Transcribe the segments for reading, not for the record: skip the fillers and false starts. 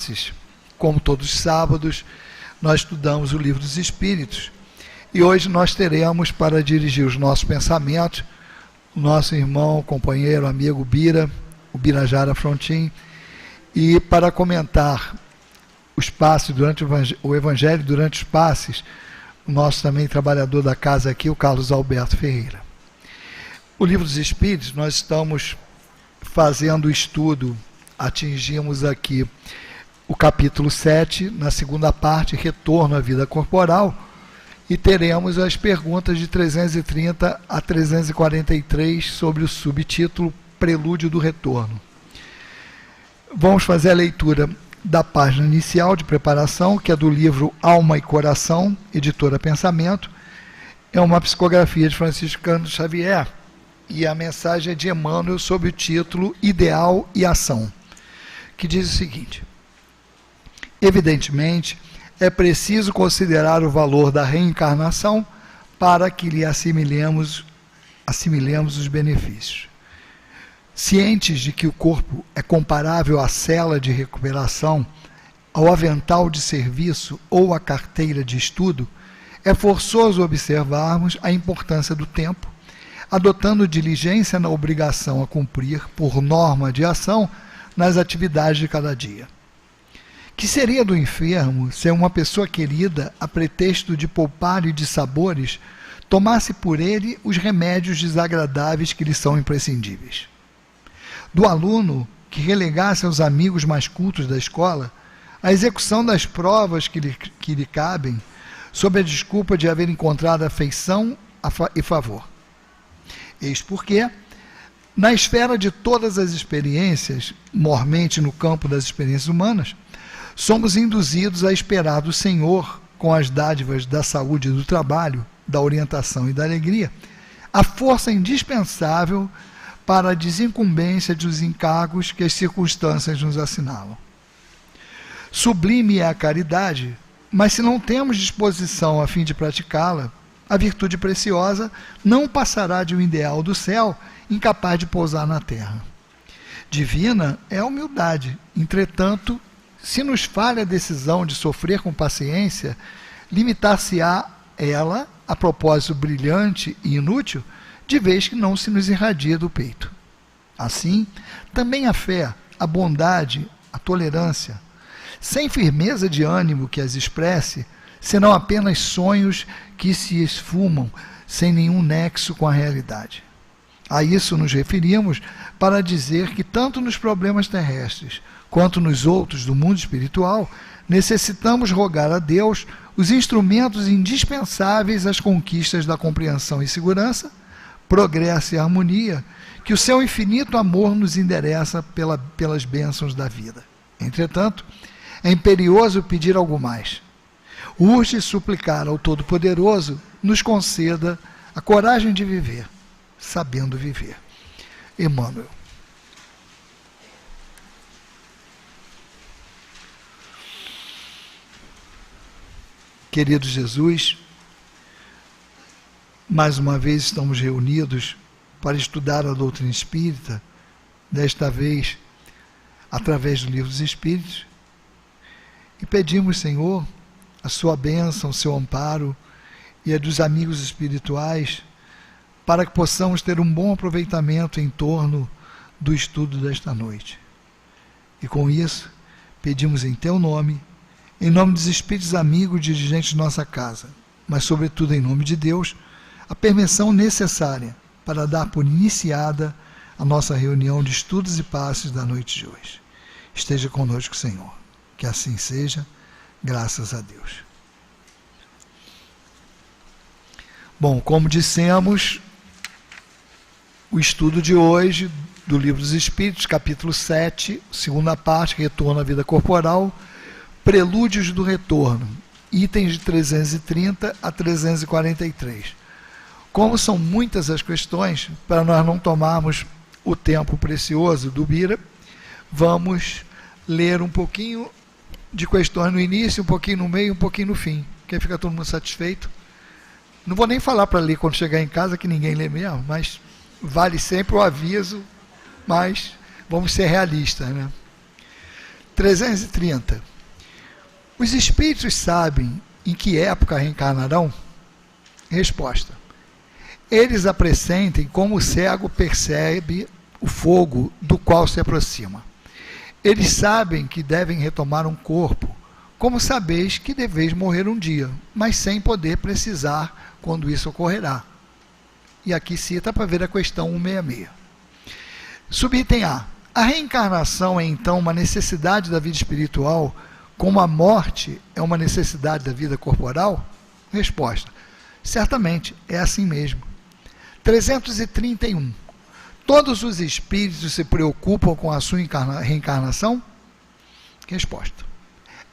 passes. Como todos os sábados, nós estudamos o Livro dos Espíritos. E hoje nós teremos para dirigir os nossos pensamentos o nosso irmão, companheiro, amigo Bira, o Birajara Frontin, e para comentar os passes durante o Evangelho, durante os passes, o nosso também trabalhador da casa aqui, o Carlos Alberto Ferreira. O Livro dos Espíritos, nós estamos fazendo o estudo, atingimos aqui o capítulo 7, na segunda parte, Retorno à Vida Corporal, e teremos as perguntas de 330 a 343 sobre o subtítulo Prelúdio do Retorno. Vamos fazer a leitura da página inicial de preparação, que é do livro Alma e Coração, editora Pensamento. É uma psicografia de Francisco Cândido Xavier, e a mensagem é de Emmanuel sob o título Ideal e Ação, que diz o seguinte: evidentemente, é preciso considerar o valor da reencarnação para que lhe assimilemos os benefícios. Cientes de que o corpo é comparável à cela de recuperação, ao avental de serviço ou à carteira de estudo, é forçoso observarmos a importância do tempo, adotando diligência na obrigação a cumprir por norma de ação nas atividades de cada dia. Que seria do enfermo se uma pessoa querida, a pretexto de poupar e de sabores, tomasse por ele os remédios desagradáveis que lhe são imprescindíveis? Do aluno que relegasse aos amigos mais cultos da escola a execução das provas que lhe cabem, sob a desculpa de haver encontrado afeição e favor. Eis porque, na esfera de todas as experiências, mormente no campo das experiências humanas, somos induzidos a esperar do Senhor, com as dádivas da saúde e do trabalho, da orientação e da alegria, a força indispensável para a desincumbência dos encargos que as circunstâncias nos assinalam. Sublime é a caridade, mas se não temos disposição a fim de praticá-la, a virtude preciosa não passará de um ideal do céu incapaz de pousar na terra. Divina é a humildade, entretanto, se nos falha a decisão de sofrer com paciência, limitar-se-á ela a propósito brilhante e inútil, de vez que não se nos irradia do peito. Assim, também a fé, a bondade, a tolerância, sem firmeza de ânimo que as expresse, senão apenas sonhos que se esfumam, sem nenhum nexo com a realidade. A isso nos referimos para dizer que tanto nos problemas terrestres, quanto nos outros do mundo espiritual, necessitamos rogar a Deus os instrumentos indispensáveis às conquistas da compreensão e segurança, progresso e harmonia, que o seu infinito amor nos endereça pelas bênçãos da vida. Entretanto, é imperioso pedir algo mais. Urge suplicar ao Todo-Poderoso nos conceda a coragem de viver, sabendo viver. Emmanuel. Querido Jesus, mais uma vez estamos reunidos para estudar a doutrina espírita, desta vez através do Livro dos Espíritos, e pedimos, Senhor, a sua bênção, o seu amparo e a dos amigos espirituais, para que possamos ter um bom aproveitamento em torno do estudo desta noite. E com isso, pedimos em teu nome, em nome dos espíritos amigos dirigentes de nossa casa, mas sobretudo em nome de Deus, a permissão necessária para dar por iniciada a nossa reunião de estudos e passes da noite de hoje. Esteja conosco, Senhor. Que assim seja, graças a Deus. Bom, como dissemos, o estudo de hoje do Livro dos Espíritos, capítulo 7, segunda parte, Retorno à Vida Corporal, Prelúdios do Retorno, itens de 330 a 343. Como são muitas as questões, para nós não tomarmos o tempo precioso do Bira, vamos ler um pouquinho de questões no início, um pouquinho no meio, um pouquinho no fim. Quem fica todo mundo satisfeito? Não vou nem falar para ler quando chegar em casa, que ninguém lê mesmo, mas vale sempre o aviso, mas vamos ser realistas, né? 330. Os espíritos sabem em que época reencarnarão? Resposta. Eles a pressentem como o cego percebe o fogo do qual se aproxima. Eles sabem que devem retomar um corpo, como sabeis que deveis morrer um dia, mas sem poder precisar quando isso ocorrerá. E aqui cita para ver a questão 166. Subitem A. A reencarnação é então uma necessidade da vida espiritual, como a morte é uma necessidade da vida corporal? Resposta. Certamente, é assim mesmo. 331. Todos os espíritos se preocupam com a sua reencarnação? Resposta.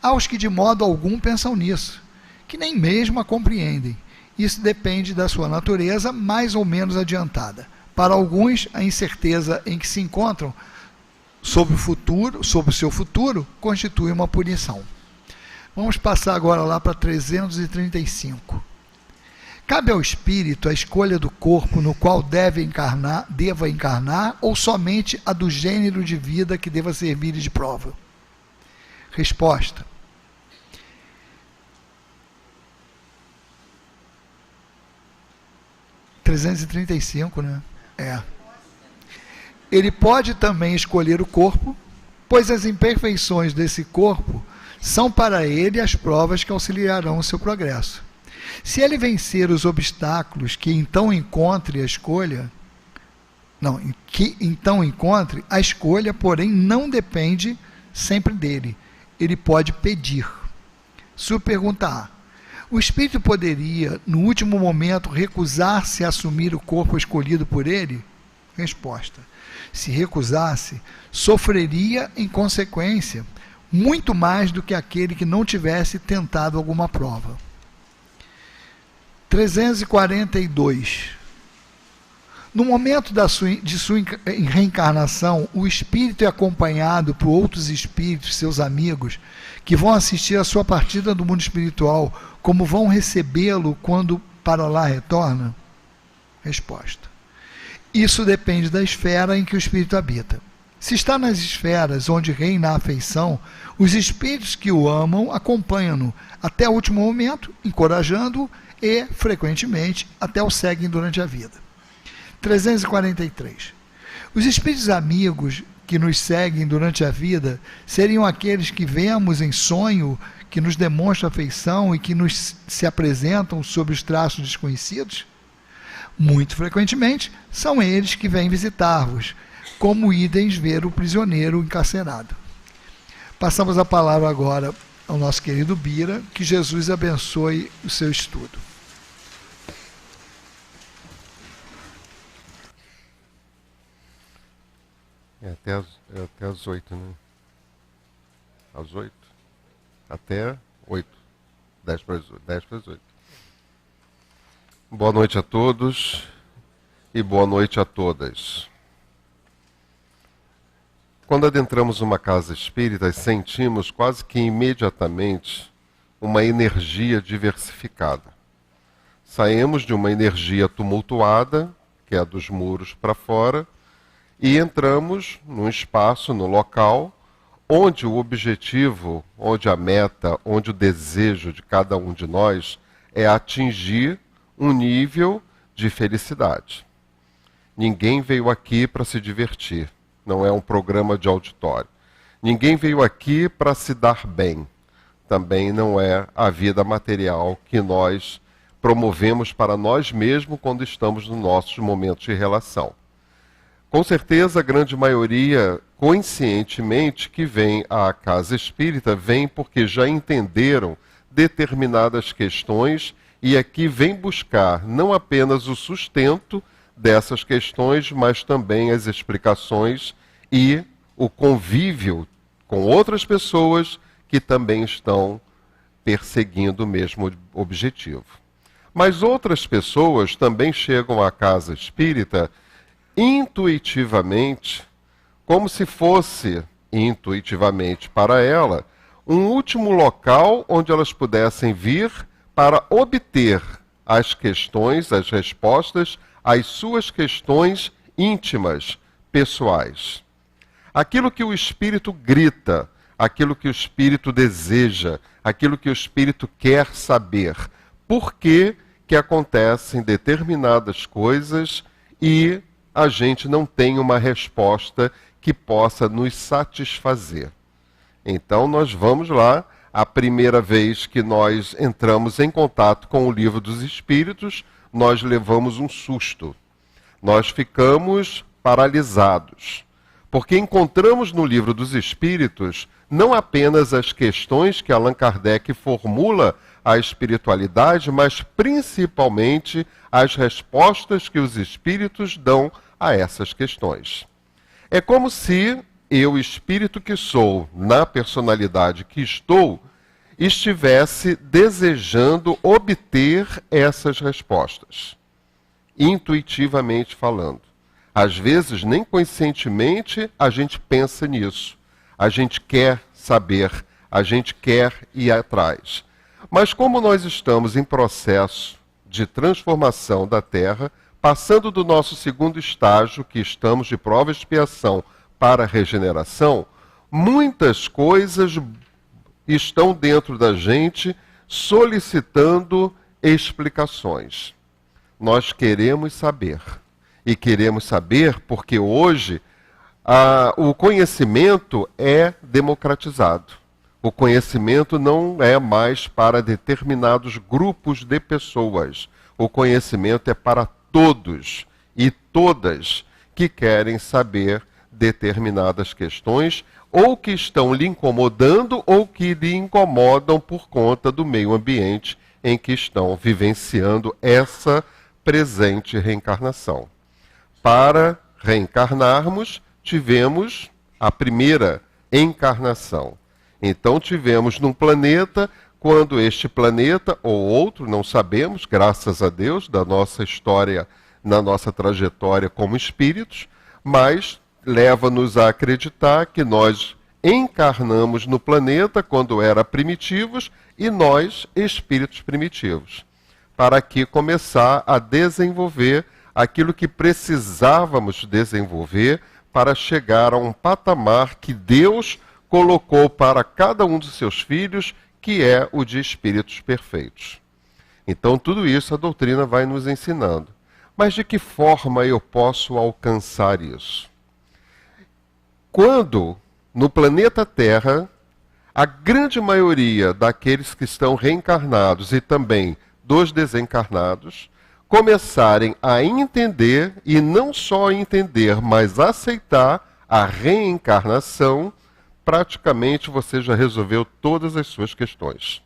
Há os que de modo algum pensam nisso, que nem mesmo a compreendem. Isso depende da sua natureza mais ou menos adiantada. Para alguns, a incerteza em que se encontram sobre o seu futuro, constitui uma punição. Vamos passar agora lá para 335. Cabe ao espírito a escolha do corpo no qual deva encarnar ou somente a do gênero de vida que deva servir de prova? Resposta. (335), né? Ele pode também escolher o corpo, pois as imperfeições desse corpo são para ele as provas que auxiliarão o seu progresso. Se ele vencer os obstáculos que então encontre, a escolha, porém, não depende sempre dele. Ele pode pedir. Subpergunta A. O espírito poderia, no último momento, recusar-se a assumir o corpo escolhido por ele? Resposta. Se recusasse, sofreria em consequência, muito mais do que aquele que não tivesse tentado alguma prova. 342. No momento de sua reencarnação, o espírito é acompanhado por outros espíritos, seus amigos, que vão assistir à sua partida do mundo espiritual, como vão recebê-lo quando para lá retorna? Resposta. Isso depende da esfera em que o espírito habita. Se está nas esferas onde reina a afeição, os espíritos que o amam acompanham-no até o último momento, encorajando-o e, frequentemente, até o seguem durante a vida. 343. Os espíritos amigos que nos seguem durante a vida seriam aqueles que vemos em sonho, que nos demonstram afeição e que nos se apresentam sob os traços desconhecidos? Muito frequentemente, são eles que vêm visitar-vos, como idens ver o prisioneiro encarcerado. Passamos a palavra agora ao nosso querido Bira, que Jesus abençoe o seu estudo. Até as 8, né? Às 8? Até 8. 10 para as 8. Boa noite a todos e boa noite a todas. Quando adentramos uma casa espírita, sentimos quase que imediatamente uma energia diversificada. Saímos de uma energia tumultuada, que é a dos muros para fora, e entramos num espaço, no local, onde o objetivo, onde a meta, onde o desejo de cada um de nós é atingir um nível de felicidade. Ninguém veio aqui para se divertir, não é um programa de auditório. Ninguém veio aqui para se dar bem, também não é a vida material que nós promovemos para nós mesmos quando estamos nos nossos momentos de relação. Com certeza, a grande maioria, conscientemente, que vem à casa espírita, vem porque já entenderam determinadas questões e aqui vem buscar não apenas o sustento dessas questões, mas também as explicações e o convívio com outras pessoas que também estão perseguindo o mesmo objetivo. Mas outras pessoas também chegam à casa espírita intuitivamente, como se fosse intuitivamente para ela um último local onde elas pudessem vir para obter as questões, as respostas às suas questões íntimas, pessoais. Aquilo que o espírito grita aquilo que o espírito deseja, aquilo que o espírito quer saber. Por que que acontecem determinadas coisas e a gente não tem uma resposta que possa nos satisfazer? Então nós vamos lá. A primeira vez que nós entramos em contato com o Livro dos Espíritos, nós levamos um susto. Nós ficamos paralisados. Porque encontramos no Livro dos Espíritos não apenas as questões que Allan Kardec formula à espiritualidade, mas principalmente as respostas que os espíritos dão a essas questões. É como se eu, espírito que sou, na personalidade que estou, estivesse desejando obter essas respostas, intuitivamente falando. Às vezes, nem conscientemente, a gente pensa nisso. A gente quer saber, a gente quer ir atrás. Mas como nós estamos em processo de transformação da Terra, passando do nosso segundo estágio, que estamos de prova e expiação para a regeneração, muitas coisas estão dentro da gente solicitando explicações. Nós queremos saber. E queremos saber porque hoje o conhecimento é democratizado. O conhecimento não é mais para determinados grupos de pessoas. O conhecimento é para todos e todas que querem saber determinadas questões ou que estão lhe incomodando ou que lhe incomodam por conta do meio ambiente em que estão vivenciando essa presente reencarnação. Para reencarnarmos, tivemos a primeira encarnação. Então tivemos num planeta, quando este planeta, ou outro, não sabemos, graças a Deus, da nossa história, na nossa trajetória como espíritos, mas leva-nos a acreditar que nós encarnamos no planeta quando era primitivos e nós, espíritos primitivos, para aqui começar a desenvolver aquilo que precisávamos desenvolver para chegar a um patamar que Deus colocou para cada um dos seus filhos, que é o de espíritos perfeitos. Então, tudo isso a doutrina vai nos ensinando. Mas de que forma eu posso alcançar isso? Quando, no planeta Terra, a grande maioria daqueles que estão reencarnados e também dos desencarnados começarem a entender, e não só entender, mas aceitar a reencarnação, praticamente você já resolveu todas as suas questões.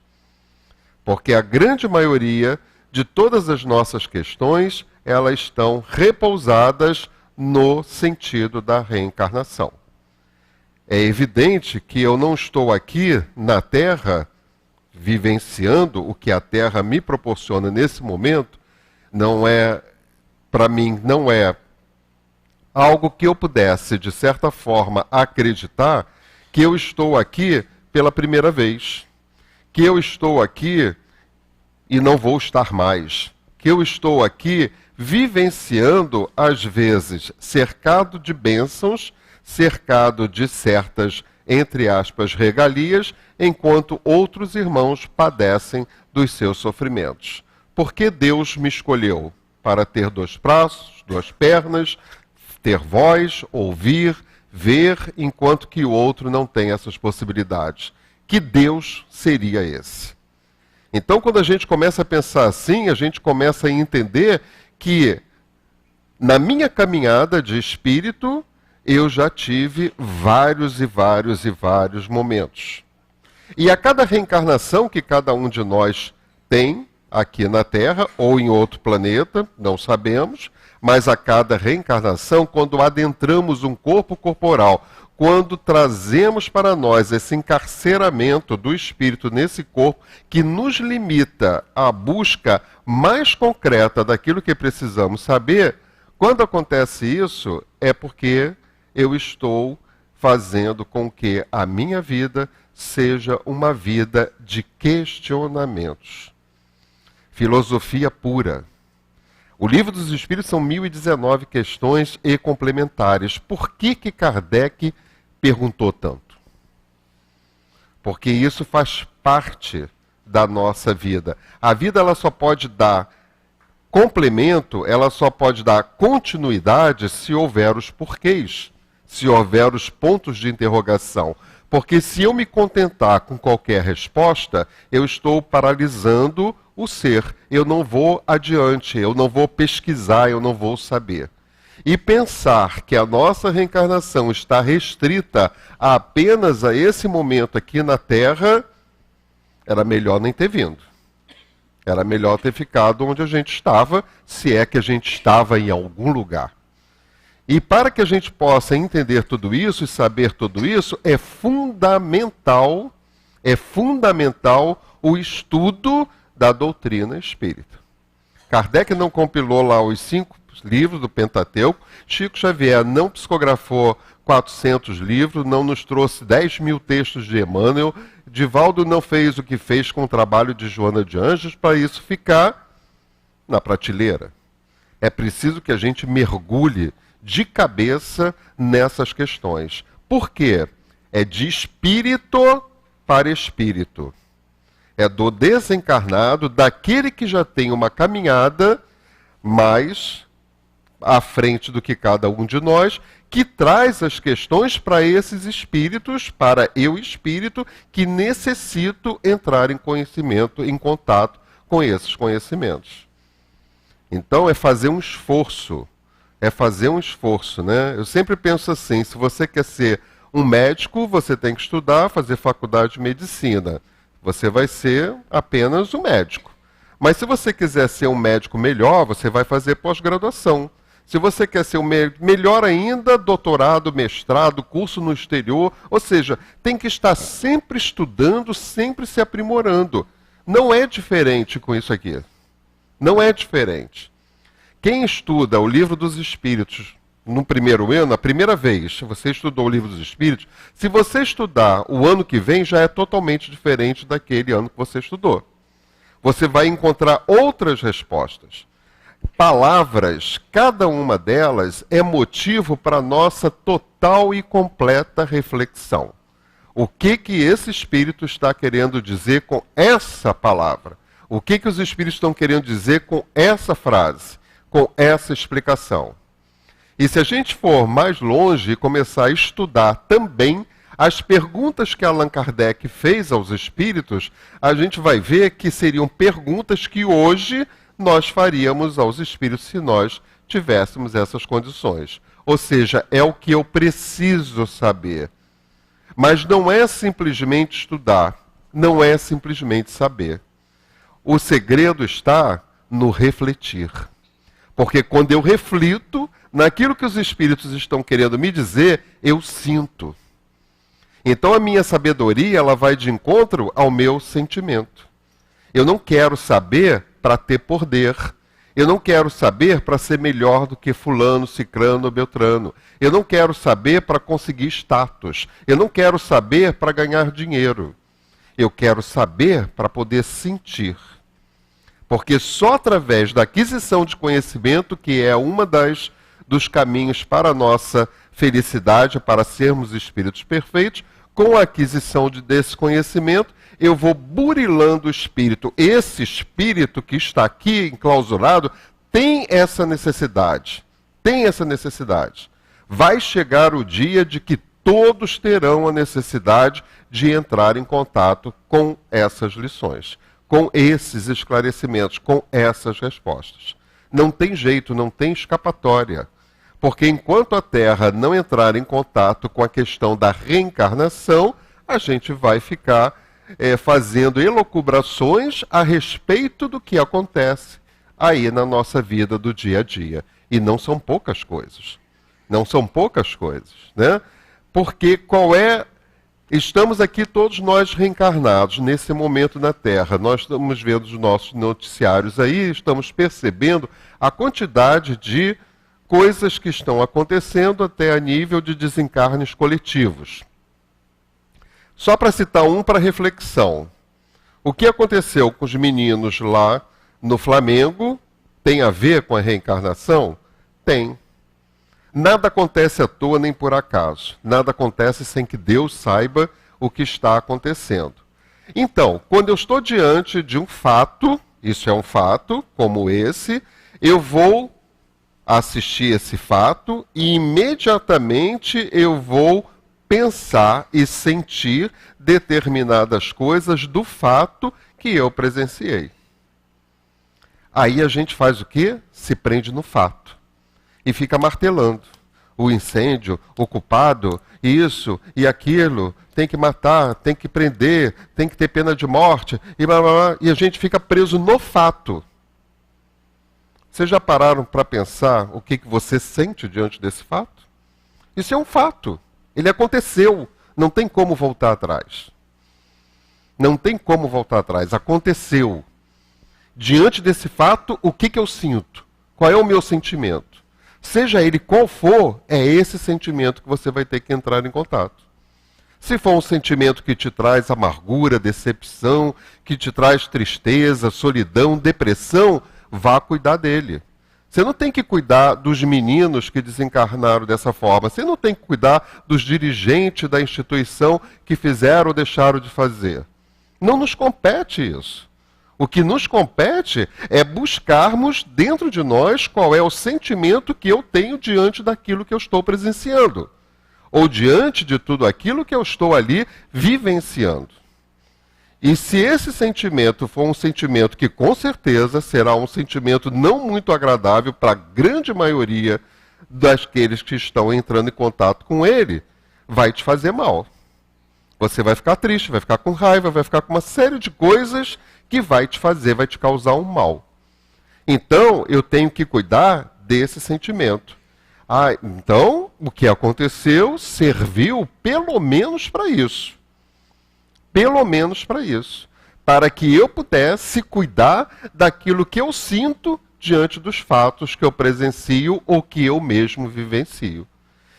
Porque a grande maioria de todas as nossas questões, elas estão repousadas no sentido da reencarnação. É evidente que eu não estou aqui na Terra, vivenciando o que a Terra me proporciona nesse momento, não é, para mim, não é algo que eu pudesse, de certa forma, acreditar que eu estou aqui pela primeira vez, que eu estou aqui e não vou estar mais, que eu estou aqui vivenciando, às vezes, cercado de bênçãos, cercado de certas, entre aspas, regalias, enquanto outros irmãos padecem dos seus sofrimentos. Por que Deus me escolheu? Para ter 2 braços, 2 pernas, ter voz, ouvir, ver, enquanto que o outro não tem essas possibilidades. Que Deus seria esse? Então, quando a gente começa a pensar assim, a gente começa a entender que, na minha caminhada de espírito, eu já tive vários momentos. E a cada reencarnação que cada um de nós tem, aqui na Terra ou em outro planeta, não sabemos, mas a cada reencarnação, quando adentramos um corpo corporal, quando trazemos para nós esse encarceramento do espírito nesse corpo, que nos limita à busca mais concreta daquilo que precisamos saber, quando acontece isso, é porque eu estou fazendo com que a minha vida seja uma vida de questionamentos. Filosofia pura. O Livro dos Espíritos são 1019 questões e complementares. Por que Kardec perguntou tanto? porque isso faz parte da nossa vida. A vida ela só pode dar complemento, ela só pode dar continuidade se houver os porquês, se houver os pontos de interrogação. Porque se eu me contentar com qualquer resposta, eu estou paralisando o ser. Eu não vou adiante, eu não vou pesquisar, eu não vou saber. E pensar que a nossa reencarnação está restrita apenas a esse momento aqui na Terra, era melhor nem ter vindo. Era melhor ter ficado onde a gente estava, se é que a gente estava em algum lugar. E para que a gente possa entender tudo isso e saber tudo isso, é fundamental o estudo da doutrina espírita. Kardec não compilou lá os 5 livros do Pentateuco, Chico Xavier não psicografou 400 livros, não nos trouxe 10.000 textos de Emmanuel, Divaldo não fez o que fez com o trabalho de Joana de Anjos para isso ficar na prateleira. É preciso que a gente mergulhe de cabeça nessas questões. Por quê? É de espírito para espírito. É do desencarnado, daquele que já tem uma caminhada mais à frente do que cada um de nós, que traz as questões para esses espíritos, para eu espírito, que necessito entrar em conhecimento, em contato com esses conhecimentos. Então é fazer um esforço, né? Eu sempre penso assim, se você quer ser um médico, você tem que estudar, fazer faculdade de medicina. Você vai ser apenas um médico. Mas se você quiser ser um médico melhor, você vai fazer pós-graduação. Se você quer ser melhor ainda, doutorado, mestrado, curso no exterior, ou seja, tem que estar sempre estudando, sempre se aprimorando. Não é diferente com isso aqui. Não é diferente. Quem estuda o Livro dos Espíritos no primeiro ano, a primeira vez, você estudou o Livro dos Espíritos, se você estudar o ano que vem, já é totalmente diferente daquele ano que você estudou. Você vai encontrar outras respostas. Palavras, cada uma delas é motivo para nossa total e completa reflexão. O que esse Espírito está querendo dizer com essa palavra? O que os Espíritos estão querendo dizer com essa frase? Com essa explicação? E se a gente for mais longe e começar a estudar também as perguntas que Allan Kardec fez aos Espíritos, a gente vai ver que seriam perguntas que hoje nós faríamos aos Espíritos se nós tivéssemos essas condições. Ou seja, é o que eu preciso saber. Mas não é simplesmente estudar, não é simplesmente saber. O segredo está no refletir. Porque quando eu reflito naquilo que os Espíritos estão querendo me dizer, eu sinto. Então a minha sabedoria ela vai de encontro ao meu sentimento. Eu não quero saber para ter poder. Eu não quero saber para ser melhor do que fulano, cicrano ou beltrano. Eu não quero saber para conseguir status. Eu não quero saber para ganhar dinheiro. Eu quero saber para poder sentir. Porque só através da aquisição de conhecimento, que é uma dos caminhos para a nossa felicidade, para sermos espíritos perfeitos, com a aquisição desse conhecimento, eu vou burilando o espírito. Esse espírito que está aqui enclausurado tem essa necessidade. Tem essa necessidade. Vai chegar o dia de que todos terão a necessidade de entrar em contato com essas lições, com esses esclarecimentos, com essas respostas. Não tem jeito, não tem escapatória. Porque enquanto a Terra não entrar em contato com a questão da reencarnação, a gente vai ficar fazendo elucubrações a respeito do que acontece aí na nossa vida do dia a dia. E não são poucas coisas. Não são poucas coisas, né? Porque estamos aqui todos nós reencarnados nesse momento na Terra. Nós estamos vendo os nossos noticiários aí, estamos percebendo a quantidade de coisas que estão acontecendo até a nível de desencarnes coletivos. Só para citar um para reflexão. O que aconteceu com os meninos lá no Flamengo tem a ver com a reencarnação? Tem. Nada acontece à toa nem por acaso. Nada acontece sem que Deus saiba o que está acontecendo. Então, quando eu estou diante de um fato, isso é um fato, como esse, eu vou assistir esse fato e imediatamente eu vou pensar e sentir determinadas coisas do fato que eu presenciei. Aí a gente faz o quê? Se prende no fato e fica martelando. O incêndio, o culpado, isso e aquilo, tem que matar, tem que prender, tem que ter pena de morte, e blá, blá, blá, e a gente fica preso no fato. Vocês já pararam para pensar o que você sente diante desse fato? Isso é um fato. Ele aconteceu. Não tem como voltar atrás. Não tem como voltar atrás. Aconteceu. Diante desse fato, o que eu sinto? Qual é o meu sentimento? Seja ele qual for, é esse sentimento que você vai ter que entrar em contato. Se for um sentimento que te traz amargura, decepção, que te traz tristeza, solidão, depressão, vá cuidar dele. Você não tem que cuidar dos meninos que desencarnaram dessa forma. Você não tem que cuidar dos dirigentes da instituição que fizeram ou deixaram de fazer. Não nos compete isso. O que nos compete é buscarmos dentro de nós qual é o sentimento que eu tenho diante daquilo que eu estou presenciando. Ou diante de tudo aquilo que eu estou ali vivenciando. E se esse sentimento for um sentimento que com certeza será um sentimento não muito agradável para a grande maioria daqueles que estão entrando em contato com ele, vai te fazer mal. Você vai ficar triste, vai ficar com raiva, vai ficar com uma série de coisas que vai te fazer, vai te causar um mal. Então, eu tenho que cuidar desse sentimento. Então, o que aconteceu serviu pelo menos para isso. Pelo menos para isso. Para que eu pudesse cuidar daquilo que eu sinto diante dos fatos que eu presencio ou que eu mesmo vivencio.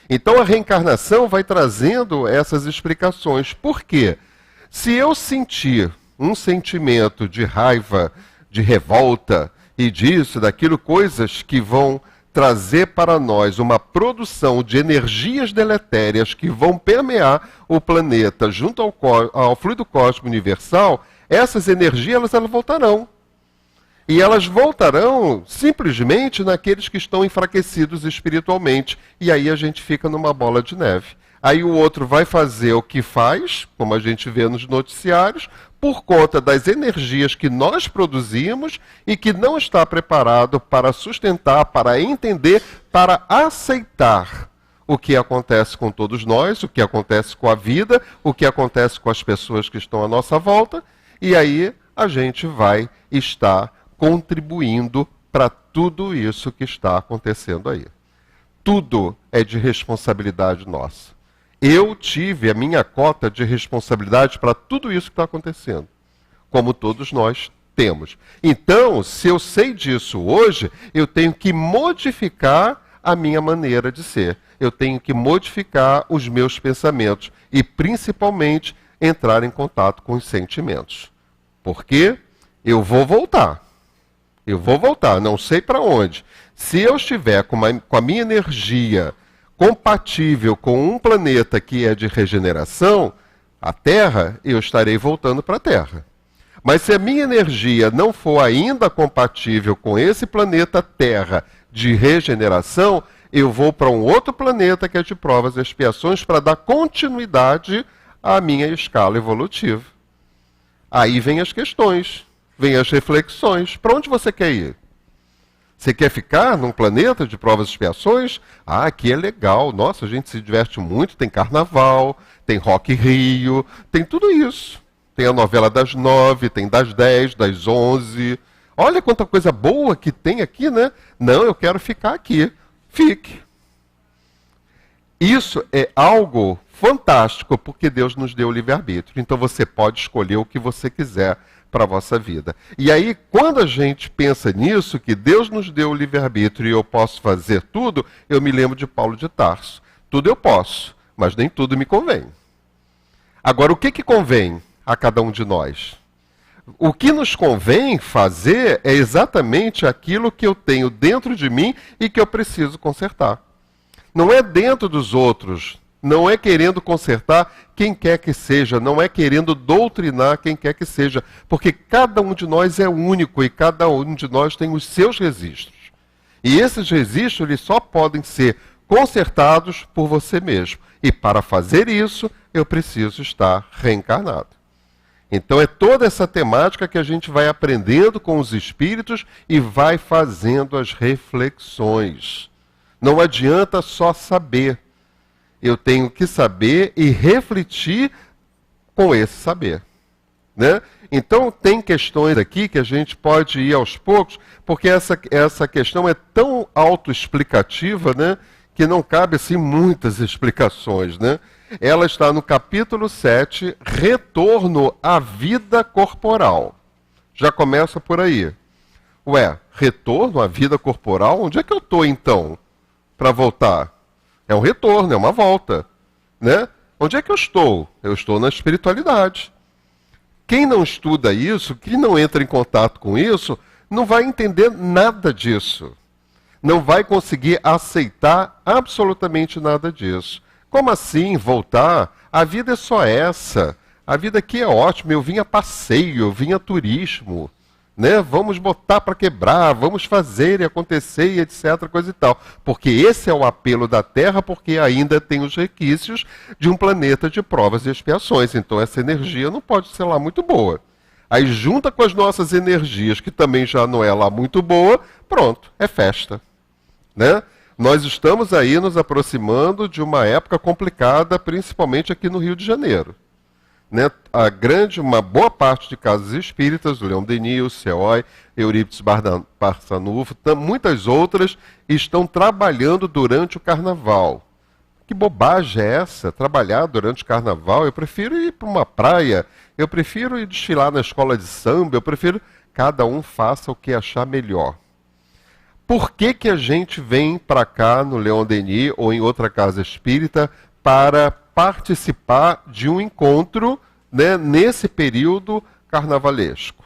Então a reencarnação vai trazendo essas explicações. Por quê? Se eu sentir um sentimento de raiva, de revolta e disso, daquilo, coisas que vão trazer para nós uma produção de energias deletérias que vão permear o planeta junto ao fluido cósmico universal, essas energias elas voltarão. E elas voltarão simplesmente naqueles que estão enfraquecidos espiritualmente. E aí a gente fica numa bola de neve. Aí o outro vai fazer o que faz, como a gente vê nos noticiários, por conta das energias que nós produzimos e que não está preparado para sustentar, para entender, para aceitar o que acontece com todos nós, o que acontece com a vida, o que acontece com as pessoas que estão à nossa volta, e aí a gente vai estar contribuindo para tudo isso que está acontecendo aí. Tudo é de responsabilidade nossa. Eu tive a minha cota de responsabilidade para tudo isso que está acontecendo, como todos nós temos. Então, se eu sei disso hoje, eu tenho que modificar a minha maneira de ser. Eu tenho que modificar os meus pensamentos e, principalmente, entrar em contato com os sentimentos. Porque eu vou voltar. Eu vou voltar, não sei para onde. Se eu estiver com a minha energia compatível com um planeta que é de regeneração, a Terra, eu estarei voltando para a Terra. Mas se a minha energia não for ainda compatível com esse planeta Terra de regeneração, eu vou para um outro planeta que é de provas e expiações para dar continuidade à minha escala evolutiva. Aí vem as questões, vem as reflexões. Para onde você quer ir? Você quer ficar num planeta de provas e expiações? Ah, aqui é legal. Nossa, a gente se diverte muito. Tem carnaval, tem Rock in Rio, tem tudo isso. Tem a novela das 9, tem das 10, das 11. Olha quanta coisa boa que tem aqui, né? Não, eu quero ficar aqui. Fique. Isso é algo fantástico, porque Deus nos deu o livre-arbítrio. Então você pode escolher o que você quiser para a vossa vida. E aí, quando a gente pensa nisso, que Deus nos deu o livre-arbítrio e eu posso fazer tudo, eu me lembro de Paulo de Tarso. Tudo eu posso, mas nem tudo me convém. Agora, o que convém a cada um de nós? O que nos convém fazer é exatamente aquilo que eu tenho dentro de mim e que eu preciso consertar. Não é dentro dos outros, Não é querendo consertar quem quer que seja, não é querendo doutrinar quem quer que seja, porque cada um de nós é único e cada um de nós tem os seus registros. E esses registros eles só podem ser consertados por você mesmo. E para fazer isso, eu preciso estar reencarnado. Então é toda essa temática que a gente vai aprendendo com os espíritos e vai fazendo as reflexões. Não adianta só saber. Eu tenho que saber e refletir com esse saber. Né? Então tem questões aqui que a gente pode ir aos poucos, porque essa questão é tão autoexplicativa, né, que não cabe assim muitas explicações. Né? Ela está no capítulo 7, Retorno à Vida Corporal. Já começa por aí. Ué, retorno à vida corporal? Onde é que eu estou então para voltar? É um retorno, é uma volta. Né? Onde é que eu estou? Eu estou na espiritualidade. Quem não estuda isso, quem não entra em contato com isso, não vai entender nada disso. Não vai conseguir aceitar absolutamente nada disso. Como assim voltar? A vida é só essa. A vida aqui é ótima. Eu vim a passeio, eu vim a turismo. Né? Vamos botar para quebrar, vamos fazer e acontecer e etc, coisa e tal. Porque esse é o apelo da Terra, porque ainda tem os requisitos de um planeta de provas e expiações. Então essa energia não pode ser lá muito boa. Aí junta com as nossas energias, que também já não é lá muito boa, pronto, é festa. Né? Nós estamos aí nos aproximando de uma época complicada, principalmente aqui no Rio de Janeiro. Né, uma boa parte de casas espíritas, o Leon Denis, o CEOI, Eurípides Barçanufo, muitas outras estão trabalhando durante o carnaval. Que bobagem é essa? Trabalhar durante o carnaval? Eu prefiro ir para uma praia, eu prefiro ir desfilar na escola de samba, eu prefiro... Cada um faça o que achar melhor. Por que que a gente vem para cá no Leon Denis ou em outra casa espírita para participar de um encontro, né, nesse período carnavalesco?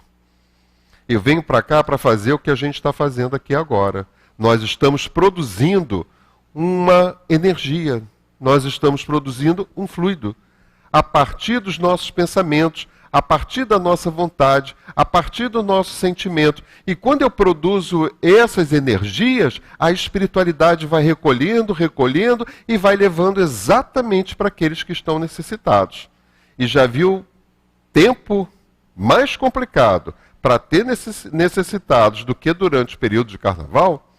Eu venho para cá para fazer o que a gente está fazendo aqui agora. Nós estamos produzindo uma energia, nós estamos produzindo um fluido, a partir dos nossos pensamentos, a partir da nossa vontade, a partir do nosso sentimento. E quando eu produzo essas energias, a espiritualidade vai recolhendo, recolhendo e vai levando exatamente para aqueles que estão necessitados. E já viu tempo mais complicado para ter necessitados do que durante o período de carnaval?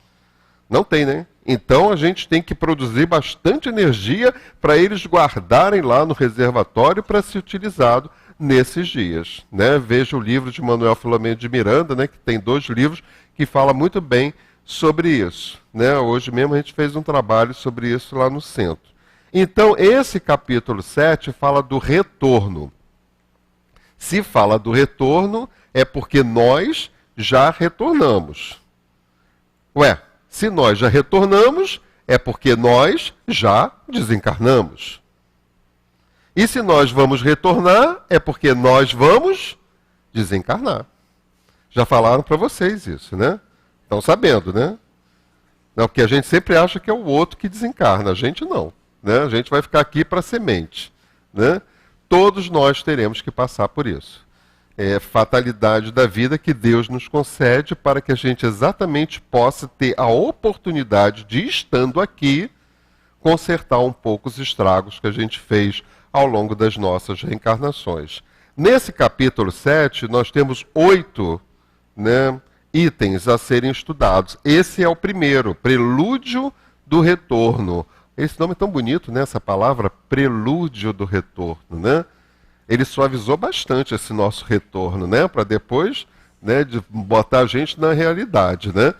Não tem, né? Então a gente tem que produzir bastante energia para eles guardarem lá no reservatório para ser utilizado nesses dias. Né? Veja o livro de Manuel Filomeno de Miranda, né, que tem 2 livros que falam muito bem sobre isso. Né? Hoje mesmo a gente fez um trabalho sobre isso lá no centro. Então, esse capítulo 7 fala do retorno. Se fala do retorno, é porque nós já retornamos. Ué, se nós já retornamos, é porque nós já desencarnamos. E se nós vamos retornar, é porque nós vamos desencarnar. Já falaram para vocês isso, né? Estão sabendo, né? Não, porque a gente sempre acha que é o outro que desencarna, a gente não. Né? A gente vai ficar aqui para semente. Né? Todos nós teremos que passar por isso. É fatalidade da vida que Deus nos concede para que a gente exatamente possa ter a oportunidade de, estando aqui, consertar um pouco os estragos que a gente fez ao longo das nossas reencarnações. Nesse capítulo 7, nós temos 8, né, itens a serem estudados. Esse é o primeiro, Prelúdio do Retorno. Esse nome é tão bonito, né, essa palavra, Prelúdio do Retorno. Né? Ele suavizou bastante esse nosso retorno, né, para depois, né, de botar a gente na realidade. Né?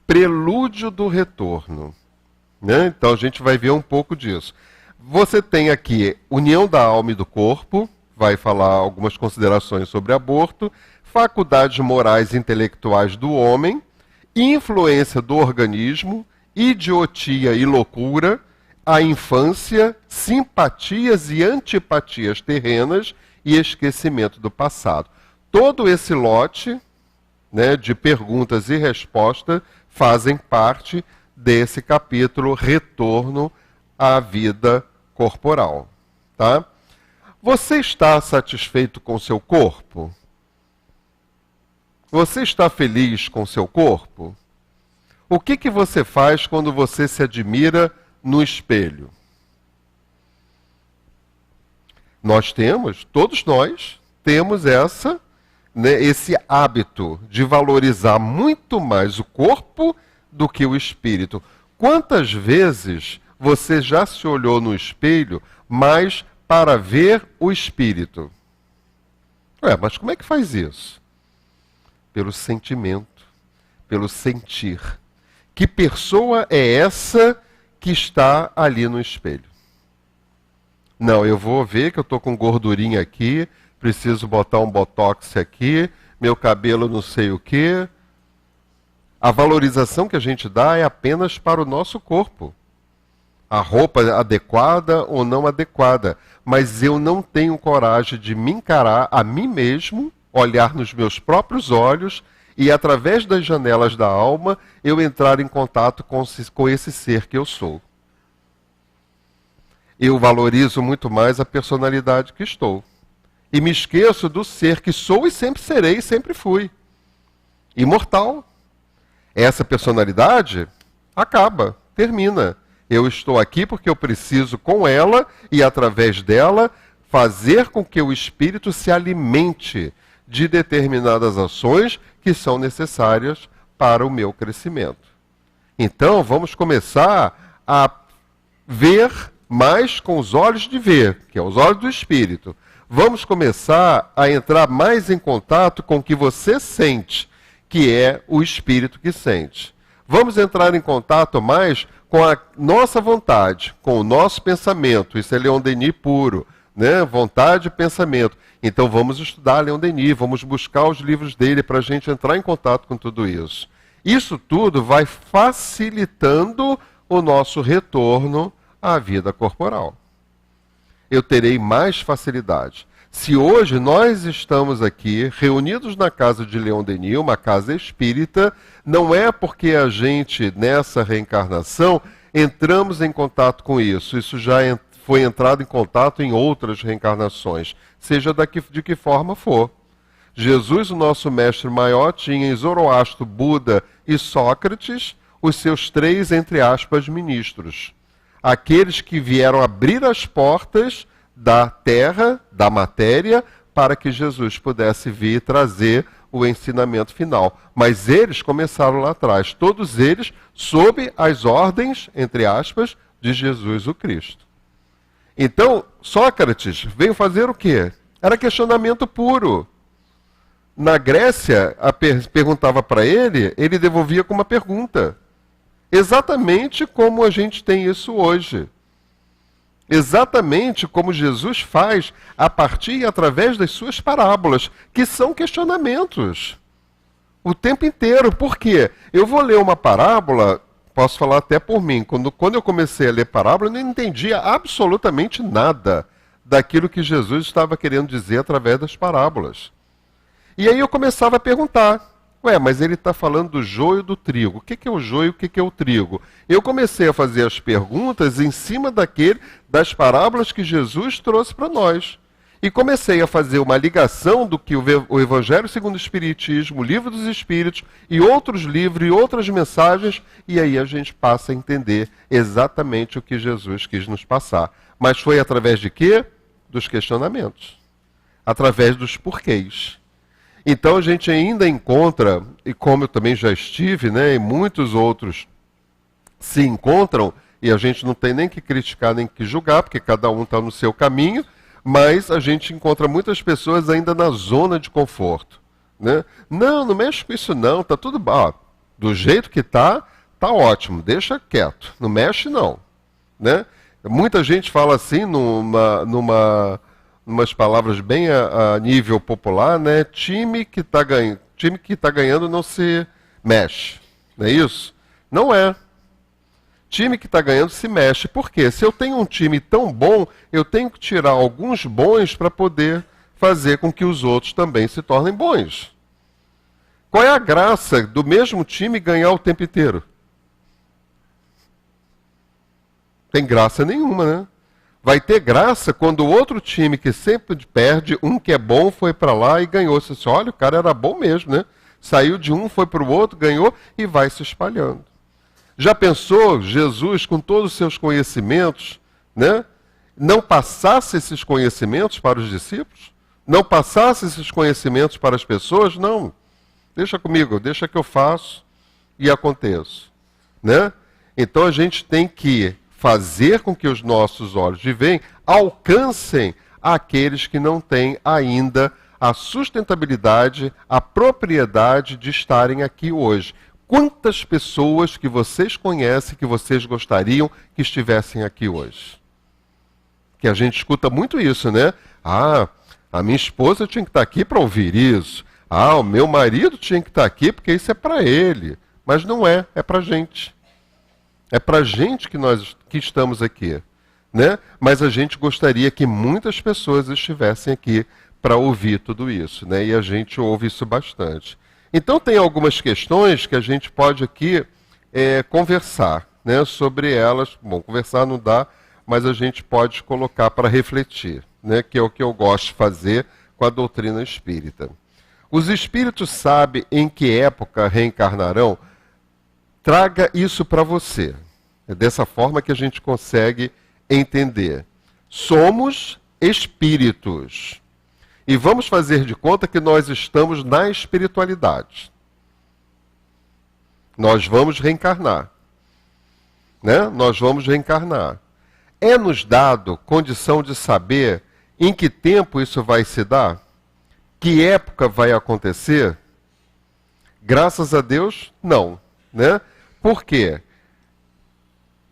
Prelúdio do Retorno. Né? Então a gente vai ver um pouco disso. Você tem aqui união da alma e do corpo, vai falar algumas considerações sobre aborto, faculdades morais e intelectuais do homem, influência do organismo, idiotia e loucura, a infância, simpatias e antipatias terrenas e esquecimento do passado. Todo esse lote, né, de perguntas e respostas fazem parte desse capítulo Retorno à Vida corporal, tá? Você está satisfeito com seu corpo? Você está feliz com seu corpo? O que você faz quando você se admira no espelho? Todos nós temos esse hábito de valorizar muito mais o corpo do que o espírito. Quantas vezes você já se olhou no espelho, mas para ver o espírito? Mas como é que faz isso? Pelo sentimento, pelo sentir. Que pessoa é essa que está ali no espelho? Não, eu vou ver que eu estou com gordurinha aqui, preciso botar um botox aqui, meu cabelo não sei o quê. A valorização que a gente dá é apenas para o nosso corpo. A roupa adequada ou não adequada. Mas eu não tenho coragem de me encarar a mim mesmo, olhar nos meus próprios olhos e, através das janelas da alma, eu entrar em contato com esse ser que eu sou. Eu valorizo muito mais a personalidade que estou. E me esqueço do ser que sou e sempre serei e sempre fui. Imortal. Essa personalidade acaba, termina. Eu estou aqui porque eu preciso com ela e através dela fazer com que o espírito se alimente de determinadas ações que são necessárias para o meu crescimento. Então, vamos começar a ver mais com os olhos de ver, que é os olhos do espírito. Vamos começar a entrar mais em contato com o que você sente, que é o espírito que sente. Vamos entrar em contato mais com a nossa vontade, com o nosso pensamento. Isso é Leon Denis puro, né? Vontade e pensamento. Então vamos estudar Leon Denis, vamos buscar os livros dele para a gente entrar em contato com tudo isso. Isso tudo vai facilitando o nosso retorno à vida corporal. Eu terei mais facilidade. Se hoje nós estamos aqui reunidos na casa de Leon Denis, uma casa espírita, não é porque a gente, nessa reencarnação, entramos em contato com isso. Isso já foi entrado em contato em outras reencarnações, seja de que forma for. Jesus, o nosso mestre maior, tinha em Zoroastro, Buda e Sócrates os seus 3, entre aspas, ministros. Aqueles que vieram abrir as portas da terra, da matéria, para que Jesus pudesse vir e trazer o ensinamento final. Mas eles começaram lá atrás, todos eles sob as ordens, entre aspas, de Jesus o Cristo. Então, Sócrates veio fazer o quê? Era questionamento puro. Na Grécia, perguntava para ele, ele devolvia com uma pergunta. Exatamente como a gente tem isso hoje. Exatamente como Jesus faz a partir e através das suas parábolas, que são questionamentos. O tempo inteiro. Por quê? Eu vou ler uma parábola, posso falar até por mim, quando eu comecei a ler parábola, eu não entendia absolutamente nada daquilo que Jesus estava querendo dizer através das parábolas. E aí eu começava a perguntar, mas ele está falando do joio e do trigo. O que é o joio e o que é o trigo? Eu comecei a fazer as perguntas em cima das parábolas que Jesus trouxe para nós. E comecei a fazer uma ligação do que o Evangelho segundo o Espiritismo, o Livro dos Espíritos e outros livros e outras mensagens, e aí a gente passa a entender exatamente o que Jesus quis nos passar. Mas foi através de quê? Dos questionamentos. Através dos porquês. Então a gente ainda encontra, e como eu também já estive, né, e muitos outros se encontram, e a gente não tem nem que criticar nem que julgar, porque cada um está no seu caminho, mas a gente encontra muitas pessoas ainda na zona de conforto. Né? Não mexe com isso não, está tudo bom. Do jeito que está ótimo, deixa quieto, não mexe não. Né? Muita gente fala assim, umas palavras bem a nível popular, né? Time que está ganhando não se mexe. Não é isso? Não é. Time que está ganhando se mexe. Por quê? Se eu tenho um time tão bom, eu tenho que tirar alguns bons para poder fazer com que os outros também se tornem bons. Qual é a graça do mesmo time ganhar o tempo inteiro? Tem graça nenhuma, né? Vai ter graça quando o outro time que sempre perde, um que é bom, foi para lá e ganhou. Você diz, olha, o cara era bom mesmo, né? Saiu de um, foi para o outro, ganhou e vai se espalhando. Já pensou Jesus, com todos os seus conhecimentos, né? Não passasse esses conhecimentos para os discípulos? Não passasse esses conhecimentos para as pessoas? Não. Deixa comigo, deixa que eu faço e aconteço, né? Então a gente tem que fazer com que os nossos olhos de bem alcancem aqueles que não têm ainda a sustentabilidade, a propriedade de estarem aqui hoje. Quantas pessoas que vocês conhecem, que vocês gostariam que estivessem aqui hoje? Que a gente escuta muito isso, né? Ah, a minha esposa tinha que estar aqui para ouvir isso. Ah, o meu marido tinha que estar aqui porque isso é para ele. Mas não é, é para a gente. É para a gente que estamos aqui, né? Mas a gente gostaria que muitas pessoas estivessem aqui para ouvir tudo isso, né? E a gente ouve isso bastante. Então tem algumas questões que a gente pode aqui conversar, né? Sobre elas. Bom, conversar não dá, mas a gente pode colocar para refletir, né? Que é o que eu gosto de fazer com a doutrina espírita. Os espíritos sabem em que época reencarnarão? Traga isso para você. É dessa forma que a gente consegue entender. Somos espíritos. E vamos fazer de conta que nós estamos na espiritualidade. Nós vamos reencarnar. Né? Nós vamos reencarnar. É-nos dado condição de saber em que tempo isso vai se dar? Que época vai acontecer? Graças a Deus, não. Né? Por quê?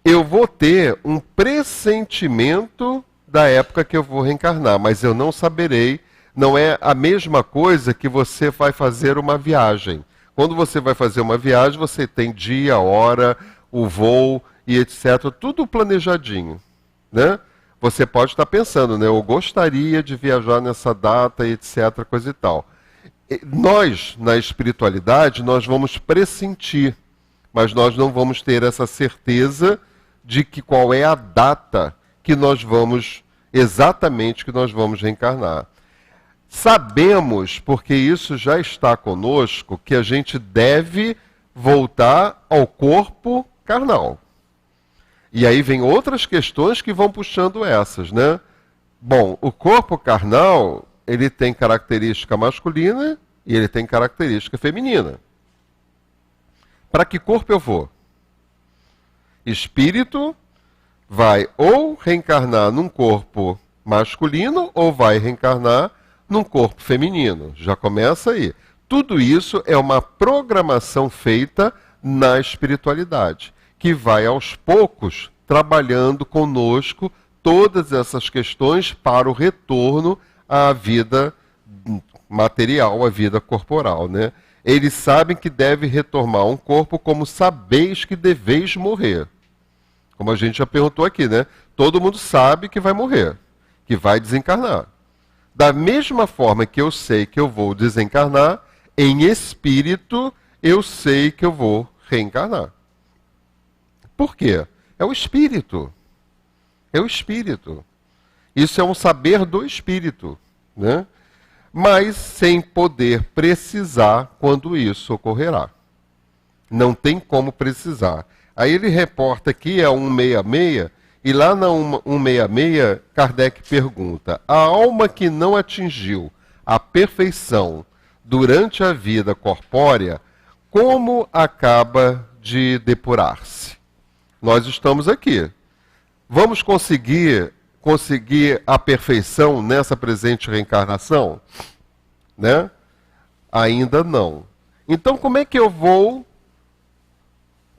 Eu vou ter um pressentimento da época que eu vou reencarnar, mas eu não saberei. Não é a mesma coisa que você vai fazer uma viagem. Quando você vai fazer uma viagem, você tem dia, hora, o voo e etc. Tudo planejadinho, né? Você pode estar pensando, né? Eu gostaria de viajar nessa data, etc., coisa e tal. Nós, na espiritualidade, nós vamos pressentir, mas nós não vamos ter essa certeza de que qual é a data que nós vamos, exatamente que nós vamos reencarnar. Sabemos, porque isso já está conosco, que a gente deve voltar ao corpo carnal. E aí vem outras questões que vão puxando essas, né? Bom, o corpo carnal, ele tem característica masculina e ele tem característica feminina. Para que corpo eu vou? Espírito vai ou reencarnar num corpo masculino ou vai reencarnar num corpo feminino. Já começa aí. Tudo isso é uma programação feita na espiritualidade, que vai aos poucos trabalhando conosco todas essas questões para o retorno à vida material, à vida corporal, né? Eles sabem que deve retomar um corpo como sabeis que deveis morrer. Como a gente já perguntou aqui, né? Todo mundo sabe que vai morrer, que vai desencarnar. Da mesma forma que eu sei que eu vou desencarnar, em espírito eu sei que eu vou reencarnar. Por quê? É o espírito. É o espírito. Isso é um saber do espírito, né? Mas sem poder precisar quando isso ocorrerá. Não tem como precisar. Aí ele reporta aqui, é 166, e lá na 166, Kardec pergunta: a alma que não atingiu a perfeição durante a vida corpórea, como acaba de depurar-se? Nós estamos aqui. Vamos conseguir a perfeição nessa presente reencarnação? Né? Ainda não. Então, como é que eu vou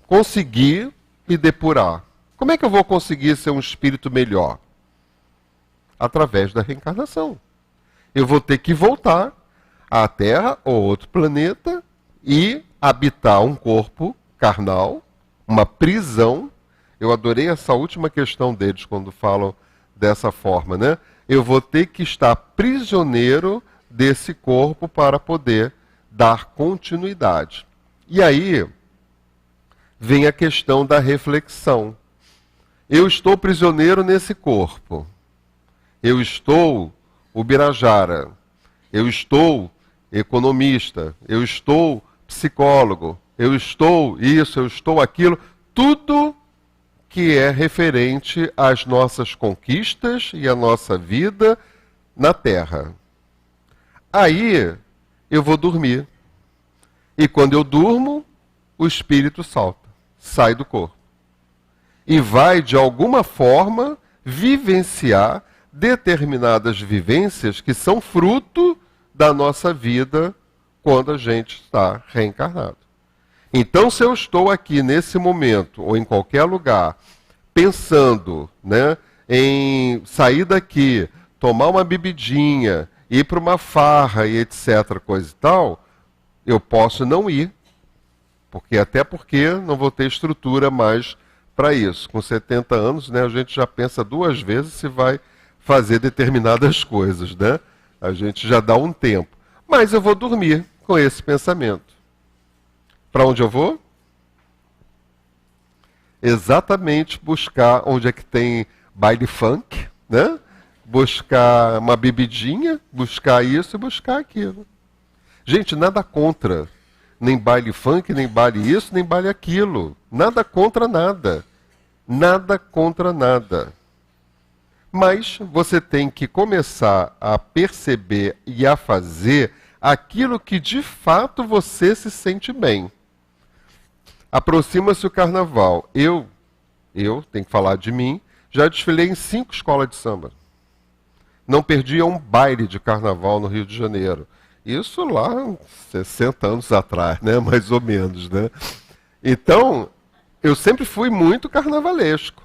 conseguir me depurar? Como é que eu vou conseguir ser um espírito melhor? Através da reencarnação. Eu vou ter que voltar à Terra ou outro planeta e habitar um corpo carnal, uma prisão. Eu adorei essa última questão deles quando falam dessa forma, né? Eu vou ter que estar prisioneiro desse corpo para poder dar continuidade. E aí vem a questão da reflexão. Eu estou prisioneiro nesse corpo. Eu estou Ubirajara. Eu estou economista. Eu estou psicólogo. Eu estou isso, eu estou aquilo. Tudo que é referente às nossas conquistas e à nossa vida na Terra. Aí eu vou dormir. E quando eu durmo, o espírito salta, sai do corpo. E vai, de alguma forma, vivenciar determinadas vivências que são fruto da nossa vida quando a gente está reencarnado. Então, se eu estou aqui nesse momento, ou em qualquer lugar, pensando, né, em sair daqui, tomar uma bebidinha, ir para uma farra e etc., coisa e tal, eu posso não ir. Até porque não vou ter estrutura mais para isso. Com 70 anos, né, a gente já pensa duas vezes se vai fazer determinadas coisas, né? A gente já dá um tempo. Mas eu vou dormir com esse pensamento. Para onde eu vou? Exatamente buscar onde é que tem baile funk, né? Buscar uma bebidinha, buscar isso e buscar aquilo. Gente, nada contra. Nem baile funk, nem baile isso, nem baile aquilo. Nada contra nada. Nada contra nada. Mas você tem que começar a perceber e a fazer aquilo que de fato você se sente bem. Aproxima-se o carnaval. Eu tenho que falar de mim, já desfilei em 5 escolas de samba. Não perdia um baile de carnaval no Rio de Janeiro. Isso lá 60 anos atrás, né? Mais ou menos, né? Então, eu sempre fui muito carnavalesco.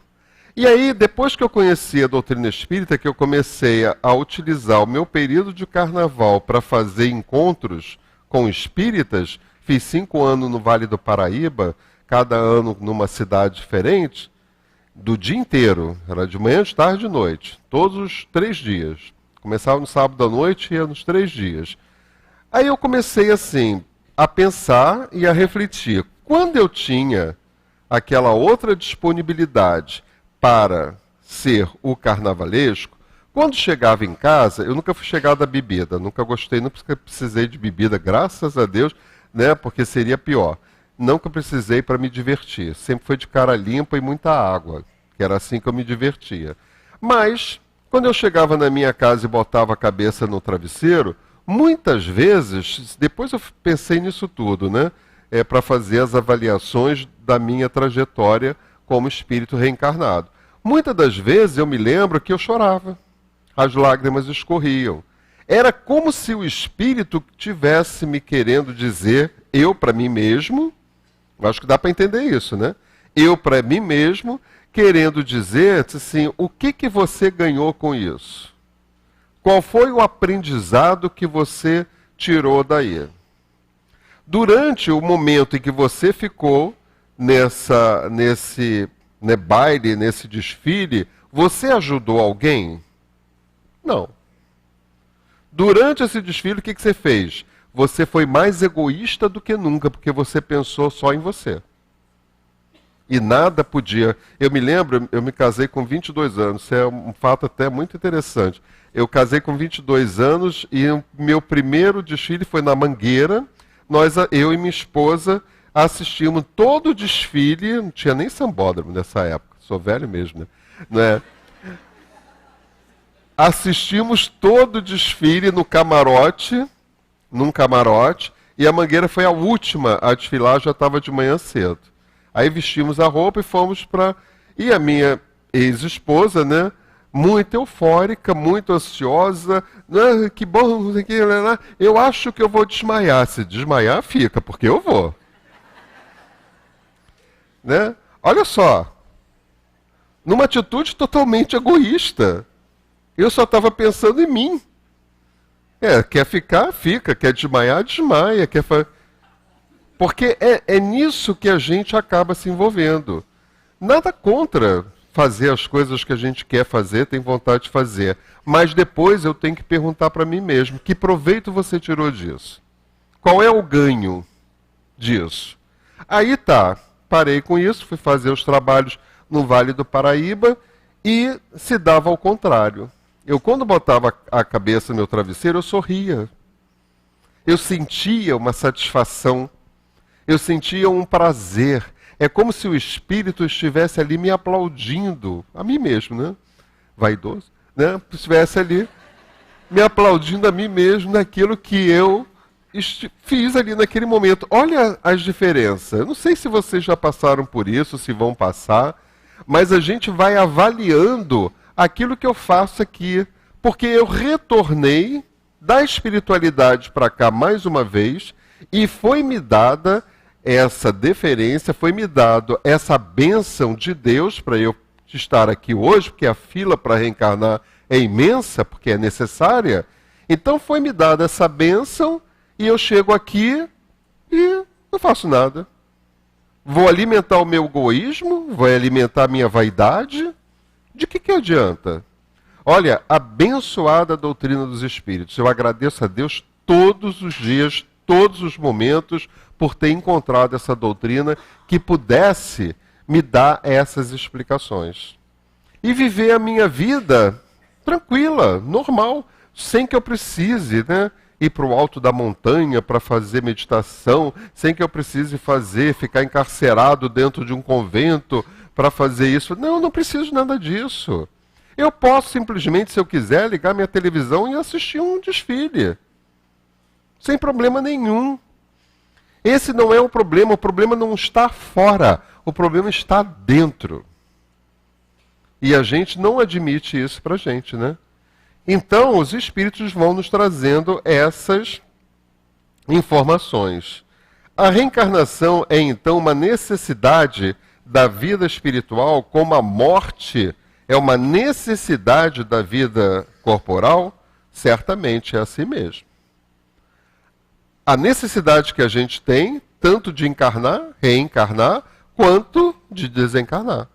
E aí, depois que eu conheci a doutrina espírita, que eu comecei a utilizar o meu período de carnaval para fazer encontros com espíritas, fiz 5 anos no Vale do Paraíba, cada ano numa cidade diferente, do dia inteiro, era de manhã, de tarde e de noite, todos os 3 dias. Começava no sábado à noite e ia nos 3 dias. Aí eu comecei assim, a pensar e a refletir. Quando eu tinha aquela outra disponibilidade para ser o carnavalesco, quando chegava em casa, eu nunca fui chegado à bebida, nunca gostei, nunca precisei de bebida, graças a Deus, né, porque seria pior. Nunca precisei para me divertir, sempre foi de cara limpa e muita água, que era assim que eu me divertia. Mas, quando eu chegava na minha casa e botava a cabeça no travesseiro, muitas vezes, depois eu pensei nisso tudo, né, para fazer as avaliações da minha trajetória como espírito reencarnado. Muitas das vezes eu me lembro que eu chorava, as lágrimas escorriam. Era como se o espírito tivesse me querendo dizer, eu para mim mesmo, acho que dá para entender isso, né? Eu para mim mesmo, querendo dizer assim, o que você ganhou com isso? Qual foi o aprendizado que você tirou daí? Durante o momento em que você ficou nesse baile, nesse desfile, você ajudou alguém? Não. Durante esse desfile, o que você fez? Você foi mais egoísta do que nunca, porque você pensou só em você. E nada podia... Eu me lembro, eu me casei com 22 anos, isso é um fato até muito interessante. Eu casei com 22 anos e o meu primeiro desfile foi na Mangueira. Eu e minha esposa assistimos todo o desfile, não tinha nem sambódromo nessa época, sou velho mesmo, né? Assistimos todo o desfile num camarote, e a Mangueira foi a última a desfilar, já estava de manhã cedo. Aí vestimos a roupa e fomos para... E a minha ex-esposa, né, muito eufórica, muito ansiosa, ah, que bom, eu acho que eu vou desmaiar. Se desmaiar, fica, porque eu vou. Né? Olha só, numa atitude totalmente egoísta. Eu só estava pensando em mim. Quer ficar? Fica. Quer desmaiar? Desmaia. Porque é nisso que a gente acaba se envolvendo. Nada contra fazer as coisas que a gente quer fazer, tem vontade de fazer. Mas depois eu tenho que perguntar para mim mesmo, que proveito você tirou disso? Qual é o ganho disso? Aí tá, parei com isso, fui fazer os trabalhos no Vale do Paraíba, e se dava ao contrário. Eu, quando botava a cabeça no meu travesseiro, eu sorria. Eu sentia uma satisfação. Eu sentia um prazer. É como se o espírito estivesse ali me aplaudindo, a mim mesmo, né? Vaidoso, né? Estivesse ali me aplaudindo a mim mesmo naquilo que eu fiz ali naquele momento. Olha as diferenças. Eu não sei se vocês já passaram por isso, se vão passar, mas a gente vai avaliando aquilo que eu faço aqui, porque eu retornei da espiritualidade para cá mais uma vez e foi-me dada essa deferência, foi-me dado essa bênção de Deus para eu estar aqui hoje, porque a fila para reencarnar é imensa, porque é necessária. Então foi-me dada essa bênção e eu chego aqui e não faço nada. Vou alimentar o meu egoísmo, vou alimentar a minha vaidade. De que adianta? Olha, abençoada a doutrina dos Espíritos. Eu agradeço a Deus todos os dias, todos os momentos, por ter encontrado essa doutrina que pudesse me dar essas explicações. E viver a minha vida tranquila, normal, sem que eu precise, né, ir para o alto da montanha para fazer meditação, sem que eu precise ficar encarcerado dentro de um convento para fazer isso. Não, não preciso nada disso. Eu posso simplesmente, se eu quiser, ligar minha televisão e assistir um desfile. Sem problema nenhum. Esse não é o problema não está fora, o problema está dentro. E a gente não admite isso para a gente, né? Então, os espíritos vão nos trazendo essas informações. A reencarnação é, então, uma necessidade da vida espiritual, como a morte é uma necessidade da vida corporal? Certamente é assim mesmo. A necessidade que a gente tem, tanto de encarnar, reencarnar, quanto de desencarnar.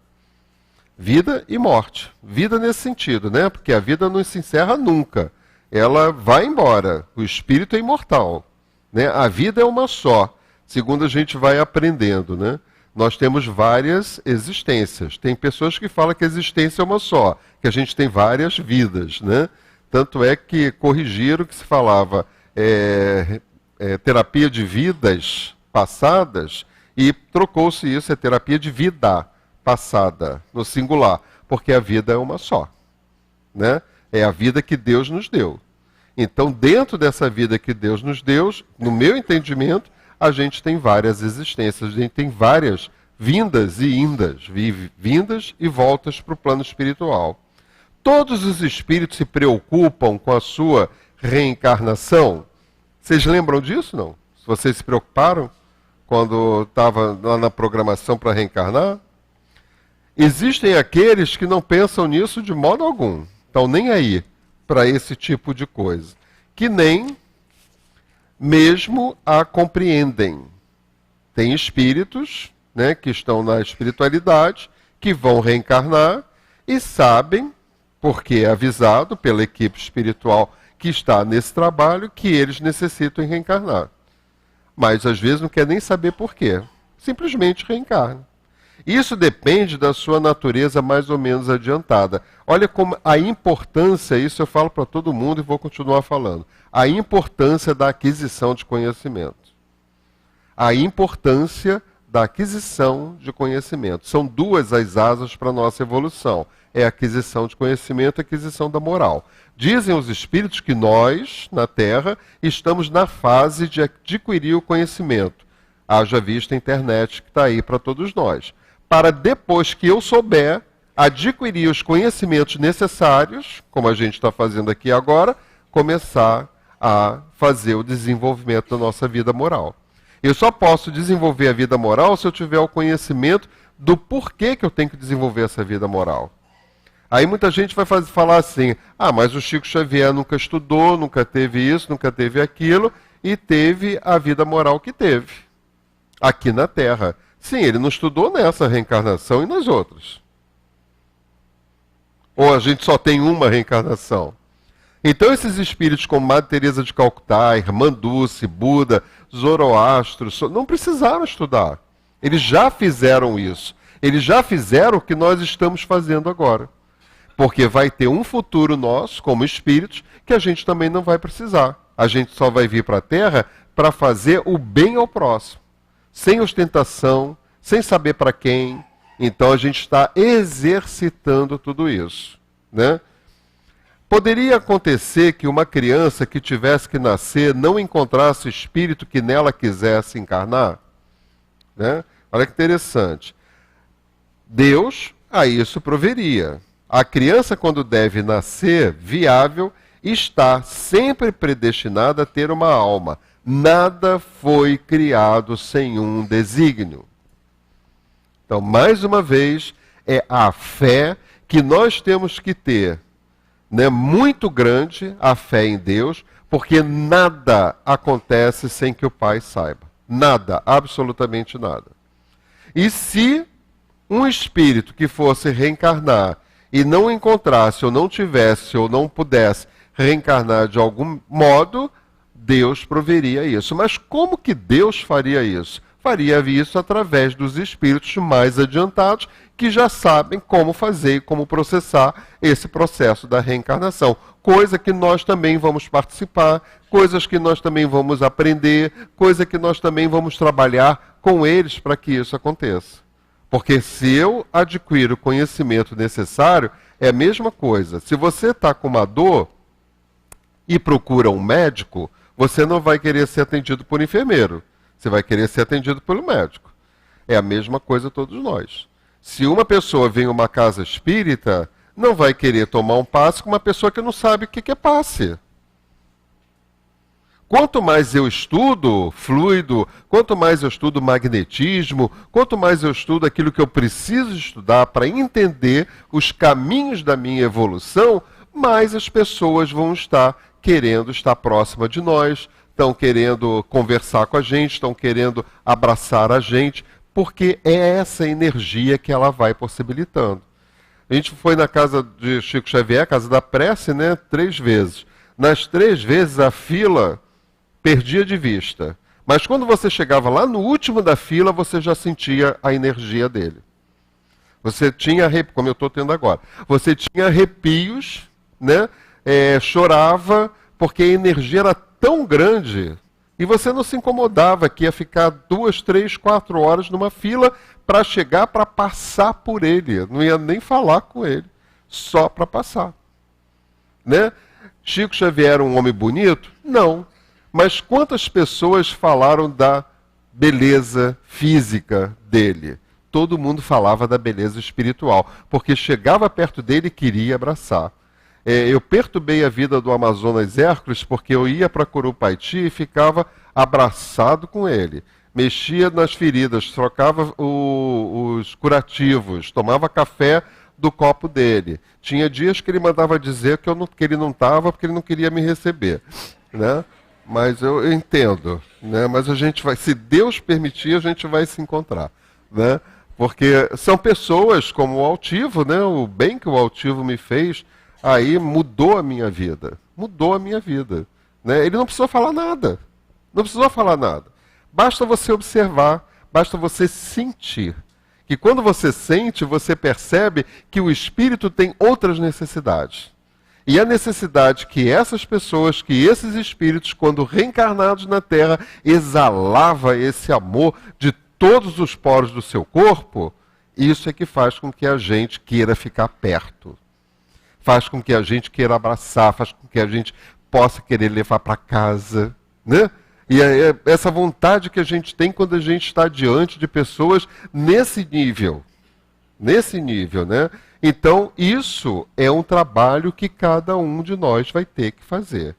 Vida e morte. Vida nesse sentido, né? Porque a vida não se encerra nunca. Ela vai embora. O espírito é imortal, né? A vida é uma só, segundo a gente vai aprendendo, né? Nós temos várias existências. Tem pessoas que falam que a existência é uma só, que a gente tem várias vidas, né? Tanto é que corrigiram que se falava terapia de vidas passadas e trocou-se isso, é terapia de vida passada, no singular, porque a vida é uma só, né? É a vida que Deus nos deu. Então, dentro dessa vida que Deus nos deu, no meu entendimento, a gente tem várias existências, a gente tem várias vindas e indas, vindas e voltas para o plano espiritual. Todos os espíritos se preocupam com a sua reencarnação. Vocês lembram disso, não? Vocês se preocuparam quando estava lá na programação para reencarnar? Existem aqueles que não pensam nisso de modo algum. Estão nem aí para esse tipo de coisa. Que nem mesmo a compreendem. Tem espíritos, né, que estão na espiritualidade, que vão reencarnar e sabem, porque é avisado pela equipe espiritual que está nesse trabalho, que eles necessitam reencarnar. Mas às vezes não quer nem saber por quê. Simplesmente reencarna. Isso depende da sua natureza mais ou menos adiantada. Olha como a importância, isso eu falo para todo mundo e vou continuar falando, a importância da aquisição de conhecimento. A importância da aquisição de conhecimento. São duas as asas para a nossa evolução. É a aquisição de conhecimento e a aquisição da moral. Dizem os espíritos que nós, na Terra, estamos na fase de adquirir o conhecimento. Haja vista a internet que está aí para todos nós. Para depois que eu souber adquirir os conhecimentos necessários, como a gente está fazendo aqui agora, começar a fazer o desenvolvimento da nossa vida moral. Eu só posso desenvolver a vida moral se eu tiver o conhecimento do porquê que eu tenho que desenvolver essa vida moral. Aí muita gente vai falar assim, mas o Chico Xavier nunca estudou, nunca teve isso, nunca teve aquilo, e teve a vida moral que teve, aqui na Terra. Sim, ele não estudou nessa reencarnação e nas outras. Ou a gente só tem uma reencarnação. Então esses espíritos como Madre Teresa de Calcutá, Irmã Dulce, Buda, Zoroastro, não precisaram estudar. Eles já fizeram isso. Eles já fizeram o que nós estamos fazendo agora. Porque vai ter um futuro nosso, como espíritos, que a gente também não vai precisar. A gente só vai vir para a Terra para fazer o bem ao próximo. Sem ostentação, sem saber para quem. Então a gente está exercitando tudo isso, né? Poderia acontecer que uma criança que tivesse que nascer não encontrasse o espírito que nela quisesse encarnar? Né? Olha que interessante. Deus a isso proveria. A criança, quando deve nascer, viável, está sempre predestinada a ter uma alma. Nada foi criado sem um desígnio. Então, mais uma vez, é a fé que nós temos que ter, né, muito grande, a fé em Deus, porque nada acontece sem que o Pai saiba. Nada, absolutamente nada. E se um espírito que fosse reencarnar e não encontrasse, ou não tivesse, ou não pudesse reencarnar de algum modo, Deus proveria isso. Mas como que Deus faria isso? Faria isso através dos espíritos mais adiantados, que já sabem como fazer e como processar esse processo da reencarnação. Coisa que nós também vamos participar, coisas que nós também vamos aprender, coisa que nós também vamos trabalhar com eles para que isso aconteça. Porque se eu adquiro o conhecimento necessário, é a mesma coisa. Se você está com uma dor e procura um médico, você não vai querer ser atendido por enfermeiro. Você vai querer ser atendido pelo médico. É a mesma coisa todos nós. Se uma pessoa vem em uma casa espírita, não vai querer tomar um passe com uma pessoa que não sabe o que é passe. Quanto mais eu estudo fluido, quanto mais eu estudo magnetismo, quanto mais eu estudo aquilo que eu preciso estudar para entender os caminhos da minha evolução, mais as pessoas vão estar querendo estar próxima de nós, estão querendo conversar com a gente, estão querendo abraçar a gente, porque é essa energia que ela vai possibilitando. A gente foi na casa de Chico Xavier, casa da prece, né, 3 vezes. Nas 3 vezes a fila perdia de vista. Mas quando você chegava lá no último da fila, você já sentia a energia dele. Você tinha, como eu estou tendo agora, você tinha arrepios, né, chorava, porque a energia era tão grande, e você não se incomodava que ia ficar 2, 3, 4 horas numa fila para chegar, para passar por ele. Não ia nem falar com ele, só para passar. Né? Chico Xavier era um homem bonito? Não. Mas quantas pessoas falaram da beleza física dele? Todo mundo falava da beleza espiritual, porque chegava perto dele e queria abraçar. Eu perturbei a vida do Amazonas Hércules porque eu ia para Curupaiti e ficava abraçado com ele. Mexia nas feridas, trocava os curativos, tomava café do copo dele. Tinha dias que ele mandava dizer que ele não estava porque ele não queria me receber. Né? Mas eu entendo. Né? Mas a gente vai, se Deus permitir, a gente vai se encontrar. Né? Porque são pessoas como o Altivo, né? O bem que o Altivo me fez, aí mudou a minha vida. Mudou a minha vida. Né? Ele não precisou falar nada. Não precisou falar nada. Basta você observar, basta você sentir. Que quando você sente, você percebe que o espírito tem outras necessidades. E a necessidade que essas pessoas, que esses espíritos, quando reencarnados na Terra, exalava esse amor de todos os poros do seu corpo, isso é que faz com que a gente queira ficar perto. Faz com que a gente queira abraçar, faz com que a gente possa querer levar para casa, né? E é essa vontade que a gente tem quando a gente está diante de pessoas nesse nível, né? Então, isso é um trabalho que cada um de nós vai ter que fazer.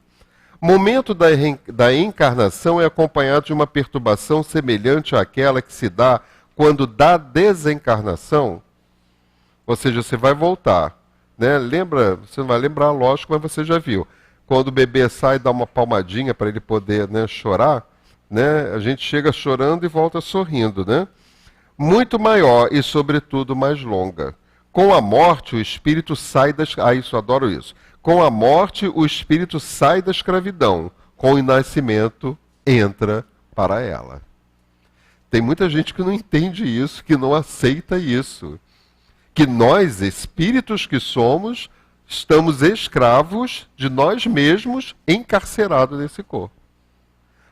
O momento da encarnação é acompanhado de uma perturbação semelhante àquela que se dá quando da desencarnação, ou seja, você vai voltar. Né? Lembra, você não vai lembrar, lógico, mas você já viu. Quando o bebê sai, dá uma palmadinha para ele poder, né, chorar, né? A gente chega chorando e volta sorrindo. Né? Muito maior e, sobretudo, mais longa. Com a morte, o espírito sai das... Ah, isso, adoro isso. Com a morte, o espírito sai da escravidão. Com o nascimento, entra para ela. Tem muita gente que não entende isso, que não aceita isso. Que nós, espíritos que somos, estamos escravos de nós mesmos, encarcerados nesse corpo.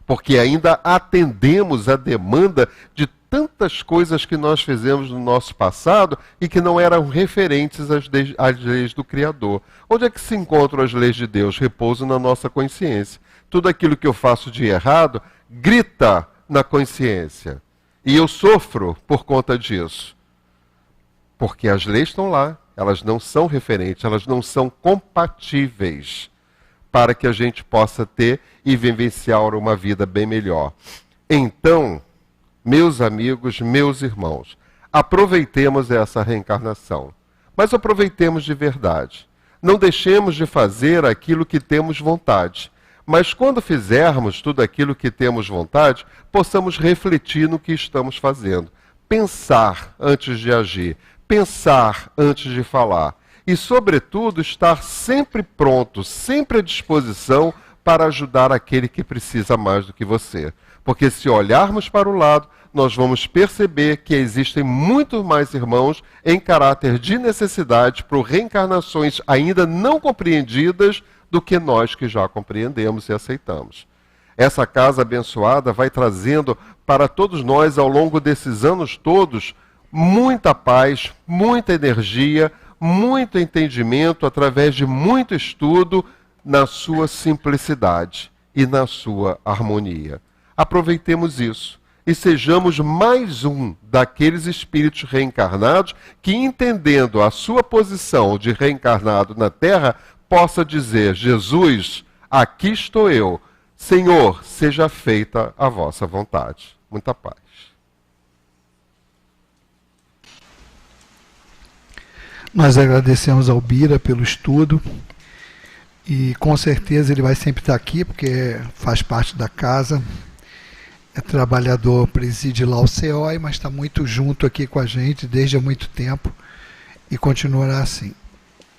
Porque ainda atendemos a demanda de tantas coisas que nós fizemos no nosso passado e que não eram referentes às leis do Criador. Onde é que se encontram as leis de Deus? Repousam na nossa consciência. Tudo aquilo que eu faço de errado grita na consciência. E eu sofro por conta disso. Porque as leis estão lá, elas não são referentes, elas não são compatíveis para que a gente possa ter e vivenciar uma vida bem melhor. Então, meus amigos, meus irmãos, aproveitemos essa reencarnação, mas aproveitemos de verdade. Não deixemos de fazer aquilo que temos vontade, mas quando fizermos tudo aquilo que temos vontade, possamos refletir no que estamos fazendo, pensar antes de agir, pensar antes de falar e, sobretudo, estar sempre pronto, sempre à disposição para ajudar aquele que precisa mais do que você. Porque se olharmos para o lado, nós vamos perceber que existem muito mais irmãos em caráter de necessidade por reencarnações ainda não compreendidas do que nós que já compreendemos e aceitamos. Essa casa abençoada vai trazendo para todos nós, ao longo desses anos todos, muita paz, muita energia, muito entendimento, através de muito estudo, na sua simplicidade e na sua harmonia. Aproveitemos isso e sejamos mais um daqueles espíritos reencarnados que, entendendo a sua posição de reencarnado na Terra, possa dizer: Jesus, aqui estou eu. Senhor, seja feita a vossa vontade. Muita paz. Nós agradecemos ao Bira pelo estudo e com certeza ele vai sempre estar aqui porque faz parte da casa, é trabalhador, preside lá o CEOI, mas está muito junto aqui com a gente desde há muito tempo e continuará assim.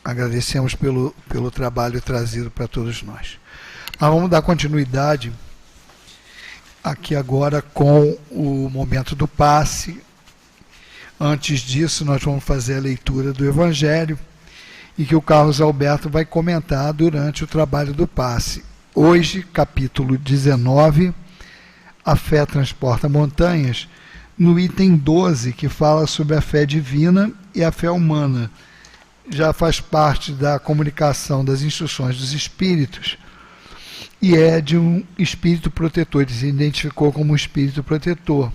Agradecemos pelo trabalho trazido para todos nós. Nós vamos dar continuidade aqui agora com o momento do passe. Antes disso, nós vamos fazer a leitura do Evangelho e que o Carlos Alberto vai comentar durante o trabalho do passe. Hoje, capítulo 19, A Fé Transporta Montanhas, no item 12, que fala sobre a fé divina e a fé humana. Já faz parte da comunicação das instruções dos espíritos e é de um espírito protetor. Ele se identificou como um espírito protetor,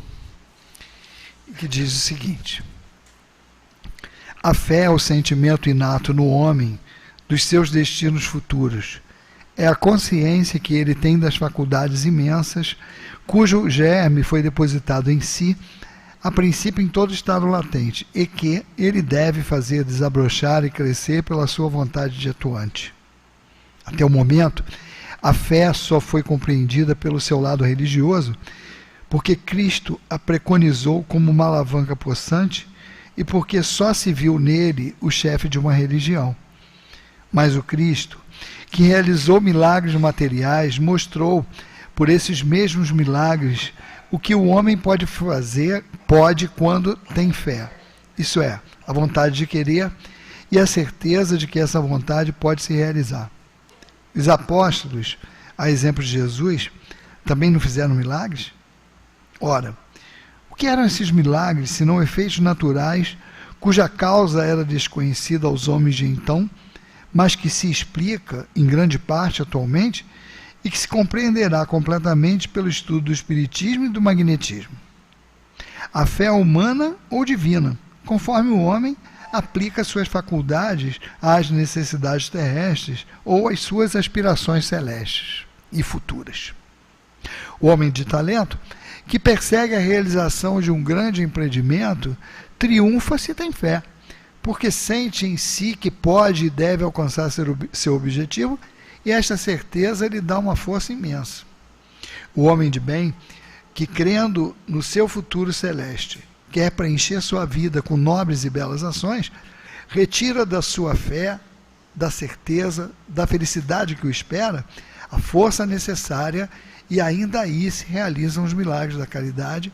que diz o seguinte: a fé é o sentimento inato no homem dos seus destinos futuros. É a consciência que ele tem das faculdades imensas, cujo germe foi depositado em si, a princípio em todo estado latente, e que ele deve fazer desabrochar e crescer pela sua vontade de atuante. Até o momento, a fé só foi compreendida pelo seu lado religioso, porque Cristo a preconizou como uma alavanca possante e porque só se viu nele o chefe de uma religião. Mas o Cristo, que realizou milagres materiais, mostrou por esses mesmos milagres o que o homem pode fazer, quando tem fé. Isso é, a vontade de querer e a certeza de que essa vontade pode se realizar. Os apóstolos, a exemplo de Jesus, também não fizeram milagres? Ora, o que eram esses milagres, senão efeitos naturais, cuja causa era desconhecida aos homens de então, mas que se explica, em grande parte atualmente, e que se compreenderá completamente pelo estudo do espiritismo e do magnetismo. A fé humana ou divina, conforme o homem aplica suas faculdades às necessidades terrestres ou às suas aspirações celestes e futuras. O homem de talento, que persegue a realização de um grande empreendimento, triunfa se tem fé, porque sente em si que pode e deve alcançar seu objetivo, e esta certeza lhe dá uma força imensa. O homem de bem, que crendo no seu futuro celeste, quer preencher sua vida com nobres e belas ações, retira da sua fé, da certeza, da felicidade que o espera, a força necessária, e ainda aí se realizam os milagres da caridade,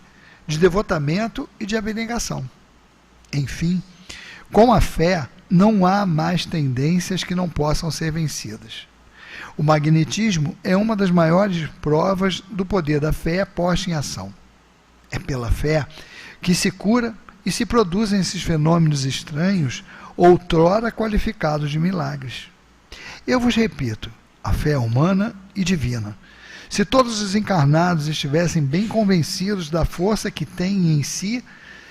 de devotamento e de abnegação. Enfim, com a fé não há mais tendências que não possam ser vencidas. O magnetismo é uma das maiores provas do poder da fé posta em ação. É pela fé que se cura e se produzem esses fenômenos estranhos, outrora qualificados de milagres. Eu vos repito, a fé é humana e divina. Se todos os encarnados estivessem bem convencidos da força que têm em si,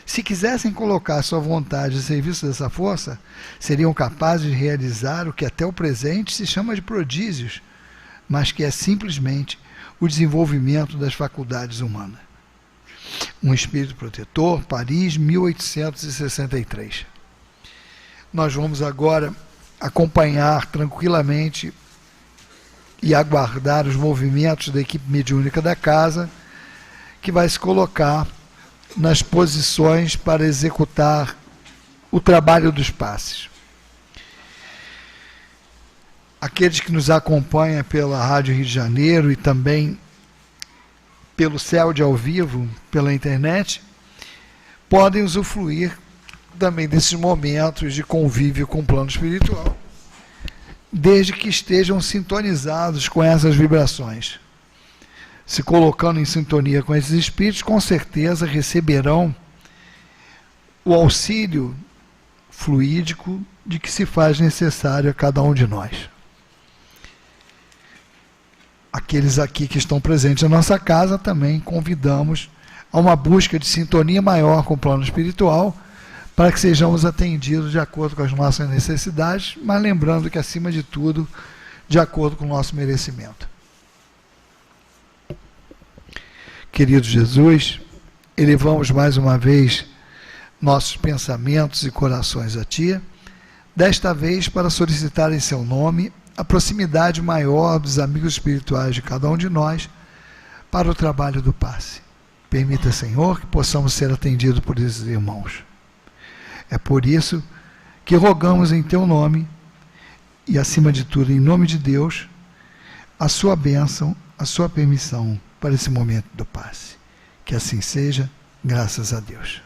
se quisessem colocar sua vontade a serviço dessa força, seriam capazes de realizar o que até o presente se chama de prodígios, mas que é simplesmente o desenvolvimento das faculdades humanas. Um Espírito Protetor, Paris, 1863. Nós vamos agora acompanhar tranquilamente e aguardar os movimentos da equipe mediúnica da casa, que vai se colocar nas posições para executar o trabalho dos passes. Aqueles que nos acompanham pela Rádio Rio de Janeiro e também pelo CELD ao vivo, pela internet, podem usufruir também desses momentos de convívio com o plano espiritual, desde que estejam sintonizados com essas vibrações. Se colocando em sintonia com esses espíritos, com certeza receberão o auxílio fluídico de que se faz necessário a cada um de nós. Aqueles aqui que estão presentes na nossa casa também convidamos a uma busca de sintonia maior com o plano espiritual, para que sejamos atendidos de acordo com as nossas necessidades, mas lembrando que, acima de tudo, de acordo com o nosso merecimento. Querido Jesus, elevamos mais uma vez nossos pensamentos e corações a Ti, desta vez para solicitar em Seu nome a proximidade maior dos amigos espirituais de cada um de nós para o trabalho do passe. Permita, Senhor, que possamos ser atendidos por esses irmãos. É por isso que rogamos em Teu nome e, acima de tudo, em nome de Deus, a Sua bênção, a Sua permissão para esse momento do passe. Que assim seja, graças a Deus.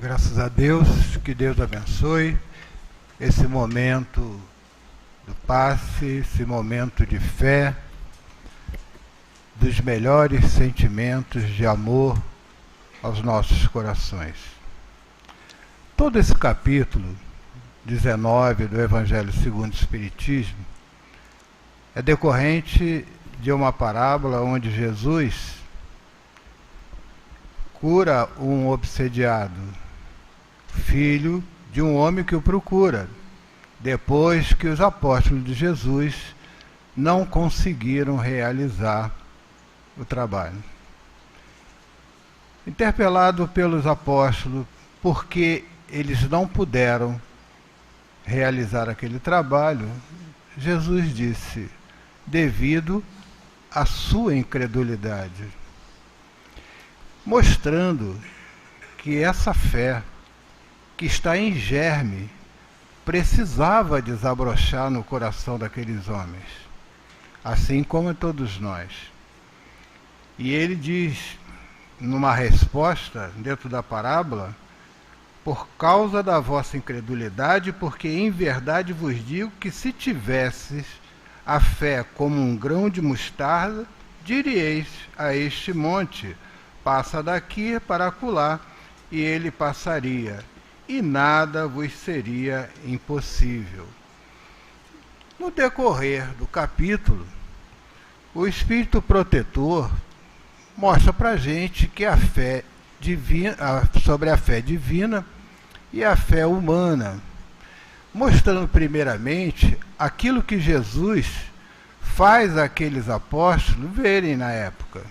Graças a Deus, que Deus abençoe esse momento do passe, esse momento de fé, dos melhores sentimentos de amor aos nossos corações. Todo esse capítulo 19 do Evangelho segundo o Espiritismo é decorrente de uma parábola onde Jesus cura um obsediado, filho de um homem que o procura, depois que os apóstolos de Jesus não conseguiram realizar o trabalho. Interpelado pelos apóstolos porque eles não puderam realizar aquele trabalho, Jesus disse: devido à sua incredulidade, mostrando que essa fé que está em germe precisava desabrochar no coração daqueles homens, assim como todos nós. E ele diz, numa resposta dentro da parábola: por causa da vossa incredulidade, porque em verdade vos digo que se tivesses a fé como um grão de mostarda, diríeis a este monte: passa daqui para acolá, e ele passaria, e nada vos seria impossível. No decorrer do capítulo, o Espírito Protetor mostra para a gente que a fé divina, sobre a fé divina e a fé humana, mostrando primeiramente aquilo que Jesus faz aqueles apóstolos verem na época,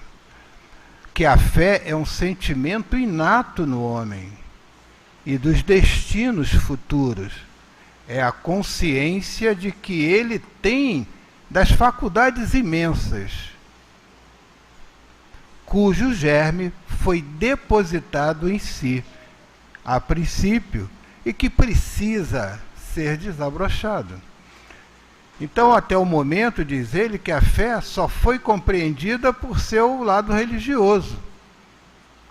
que a fé é um sentimento inato no homem e dos destinos futuros, é a consciência de que ele tem das faculdades imensas, cujo germe foi depositado em si, a princípio, e que precisa ser desabrochado. Então, até o momento, diz ele, que a fé só foi compreendida por seu lado religioso,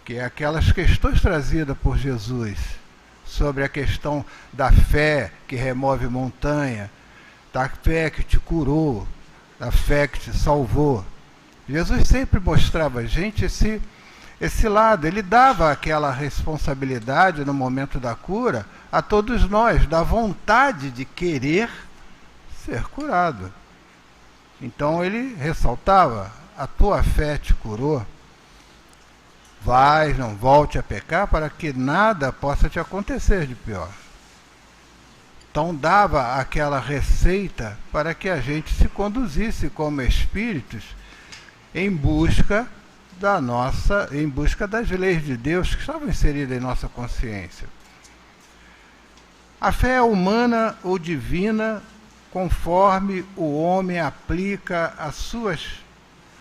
que é aquelas questões trazidas por Jesus, sobre a questão da fé que remove montanha, da fé que te curou, da fé que te salvou. Jesus sempre mostrava a gente esse lado, ele dava aquela responsabilidade no momento da cura a todos nós, da vontade de querer ser curado. Então ele ressaltava: a tua fé te curou, vai, não volte a pecar para que nada possa te acontecer de pior. Então dava aquela receita para que a gente se conduzisse como espíritos em busca das leis de Deus que estavam inseridas em nossa consciência. A fé é humana ou divina conforme o homem aplica as suas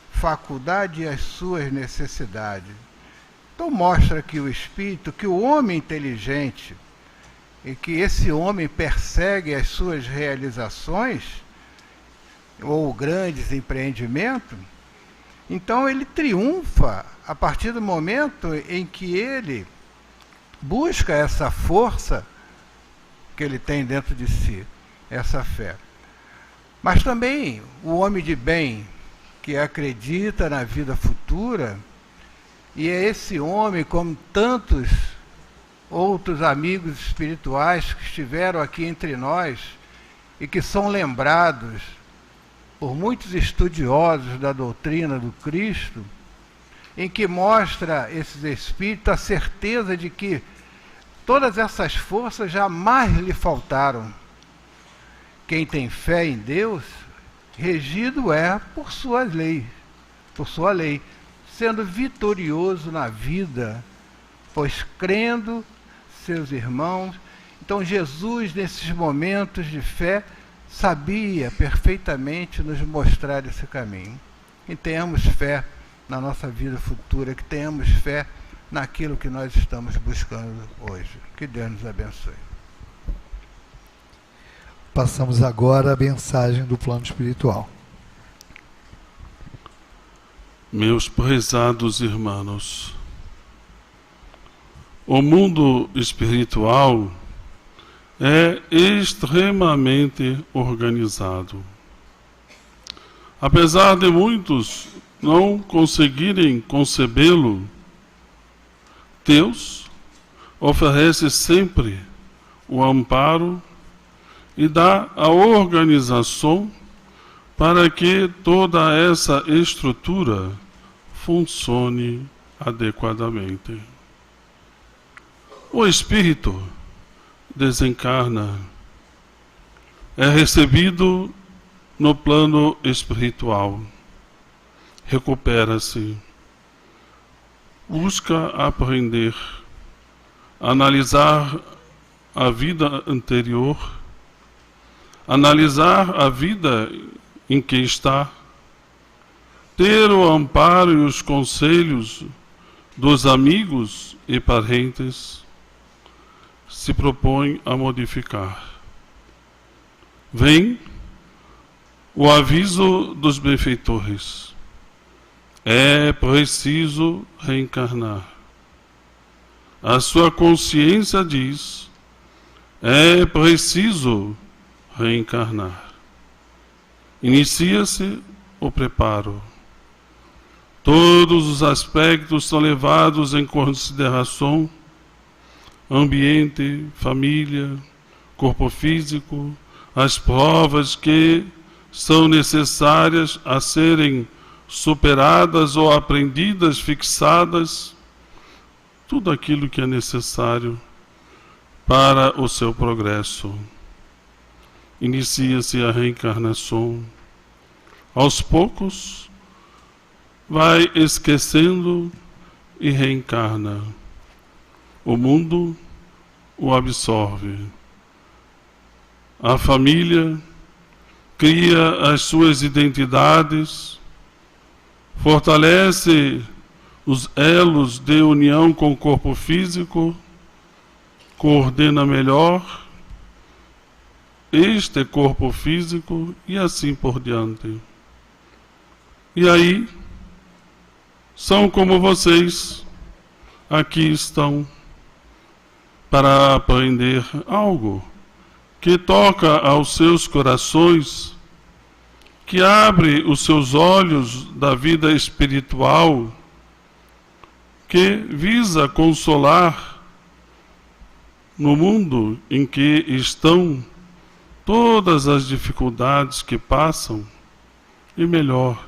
faculdades e as suas necessidades. Então mostra que o espírito, que o homem inteligente, e que esse homem persegue as suas realizações ou grandes empreendimentos, então ele triunfa a partir do momento em que ele busca essa força que ele tem dentro de si, essa fé. Mas também o homem de bem, que acredita na vida futura, e é esse homem, como tantos outros amigos espirituais que estiveram aqui entre nós e que são lembrados por muitos estudiosos da doutrina do Cristo, em que mostra esses espíritos a certeza de que todas essas forças jamais lhe faltaram. Quem tem fé em Deus, regido é por sua lei, sendo vitorioso na vida, pois crendo seus irmãos. Então Jesus, nesses momentos de fé, sabia perfeitamente nos mostrar esse caminho. Que tenhamos fé na nossa vida futura, que tenhamos fé naquilo que nós estamos buscando hoje. Que Deus nos abençoe. Passamos agora à mensagem do plano espiritual. Meus prezados irmãos, o mundo espiritual é extremamente organizado. Apesar de muitos não conseguirem concebê-lo, Deus oferece sempre o amparo e dá a organização para que toda essa estrutura funcione adequadamente. O espírito desencarna, é recebido no plano espiritual, recupera-se, busca aprender, analisar a vida anterior, analisar a vida em que está, ter o amparo e os conselhos dos amigos e parentes, se propõe a modificar. Vem o aviso dos benfeitores. É preciso reencarnar. A sua consciência diz: é preciso reencarnar. Inicia-se o preparo. Todos os aspectos são levados em consideração: ambiente, família, corpo físico, as provas que são necessárias a serem superadas ou aprendidas, fixadas, tudo aquilo que é necessário para o seu progresso. Inicia-se a reencarnação. Aos poucos, vai esquecendo e reencarna. O mundo o absorve. A família cria as suas identidades, fortalece os elos de união com o corpo físico, coordena melhor este corpo físico e assim por diante. E aí, são como vocês, aqui estão para aprender algo que toca aos seus corações, que abre os seus olhos da vida espiritual, que visa consolar no mundo em que estão todas as dificuldades que passam, e melhor,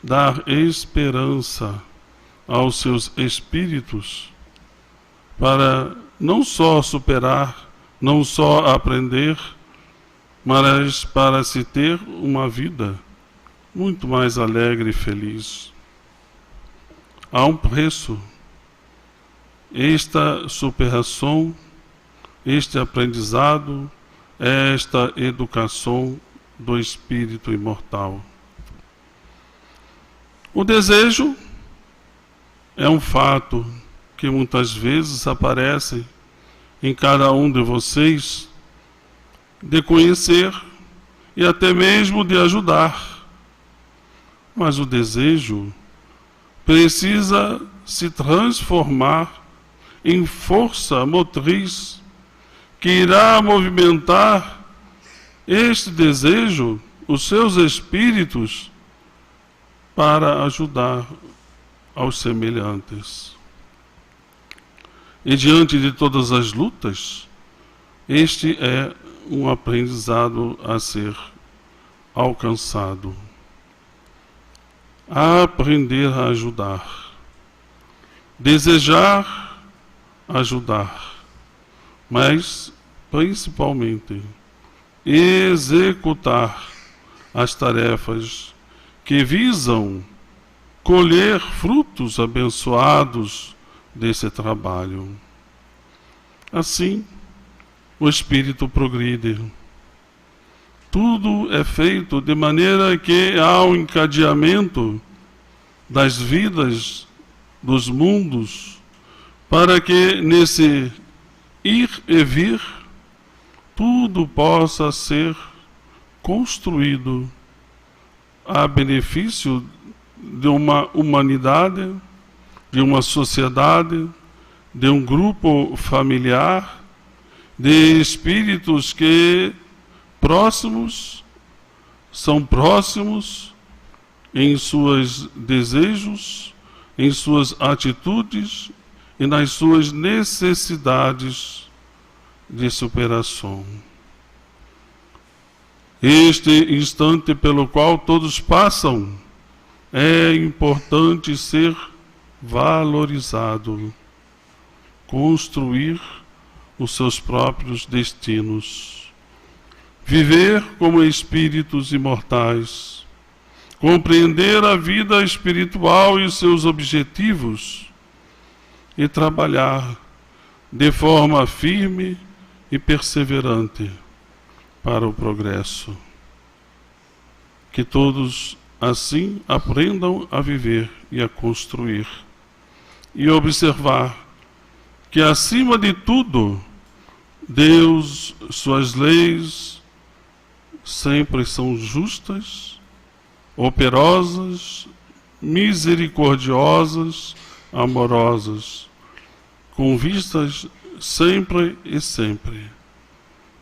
dar esperança aos seus espíritos para não só superar, não só aprender, mas para se ter uma vida muito mais alegre e feliz. Há um preço. Esta superação, este aprendizado, esta educação do espírito imortal. O desejo é um fato que muitas vezes aparece em cada um de vocês, de conhecer e até mesmo de ajudar. Mas o desejo precisa se transformar em força motriz que irá movimentar este desejo, os seus espíritos, para ajudar aos semelhantes. E diante de todas as lutas, este é um aprendizado a ser alcançado. A aprender a ajudar. Desejar ajudar, mas principalmente executar as tarefas que visam colher frutos abençoados desse trabalho. Assim, o espírito progride. Tudo é feito de maneira que há um encadeamento das vidas, dos mundos, para que nesse ir e vir, tudo possa ser construído a benefício de uma humanidade, de uma sociedade, de um grupo familiar, de espíritos que são próximos em seus desejos, em suas atitudes e nas suas necessidades de superação. Este instante pelo qual todos passam é importante ser valorizado, construir os seus próprios destinos, viver como espíritos imortais, compreender a vida espiritual e os seus objetivos e trabalhar de forma firme e perseverante para o progresso. Que todos assim aprendam a viver e a construir e observar que acima de tudo Deus, suas leis sempre são justas, operosas, misericordiosas, amorosas, com vistas sempre e sempre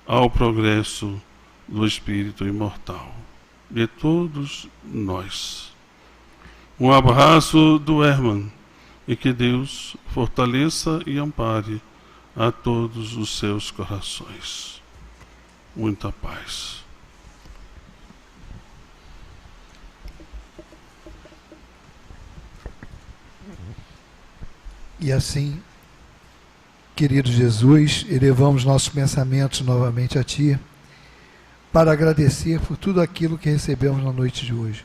ao progresso do espírito imortal de todos nós. Um abraço do Hermann e que Deus fortaleça e ampare a todos os seus corações. Muita paz. E assim, querido Jesus, elevamos nossos pensamentos novamente a Ti, para agradecer por tudo aquilo que recebemos na noite de hoje.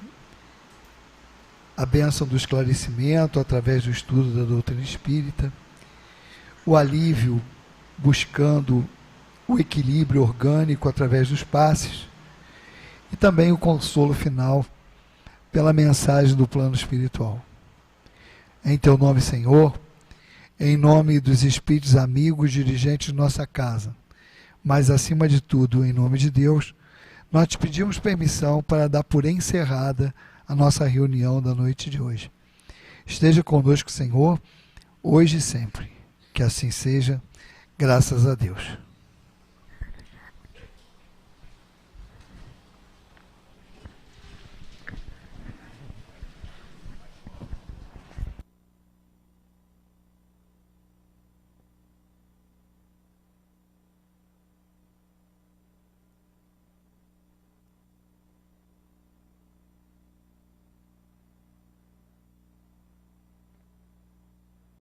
A bênção do esclarecimento através do estudo da doutrina espírita, o alívio buscando o equilíbrio orgânico através dos passes e também o consolo final pela mensagem do plano espiritual. Em Teu nome, Senhor, em nome dos espíritos amigos dirigentes de nossa casa, Mas, acima de tudo, em nome de Deus, nós te pedimos permissão para dar por encerrada a nossa reunião da noite de hoje. Esteja conosco, Senhor, hoje e sempre. Que assim seja, graças a Deus.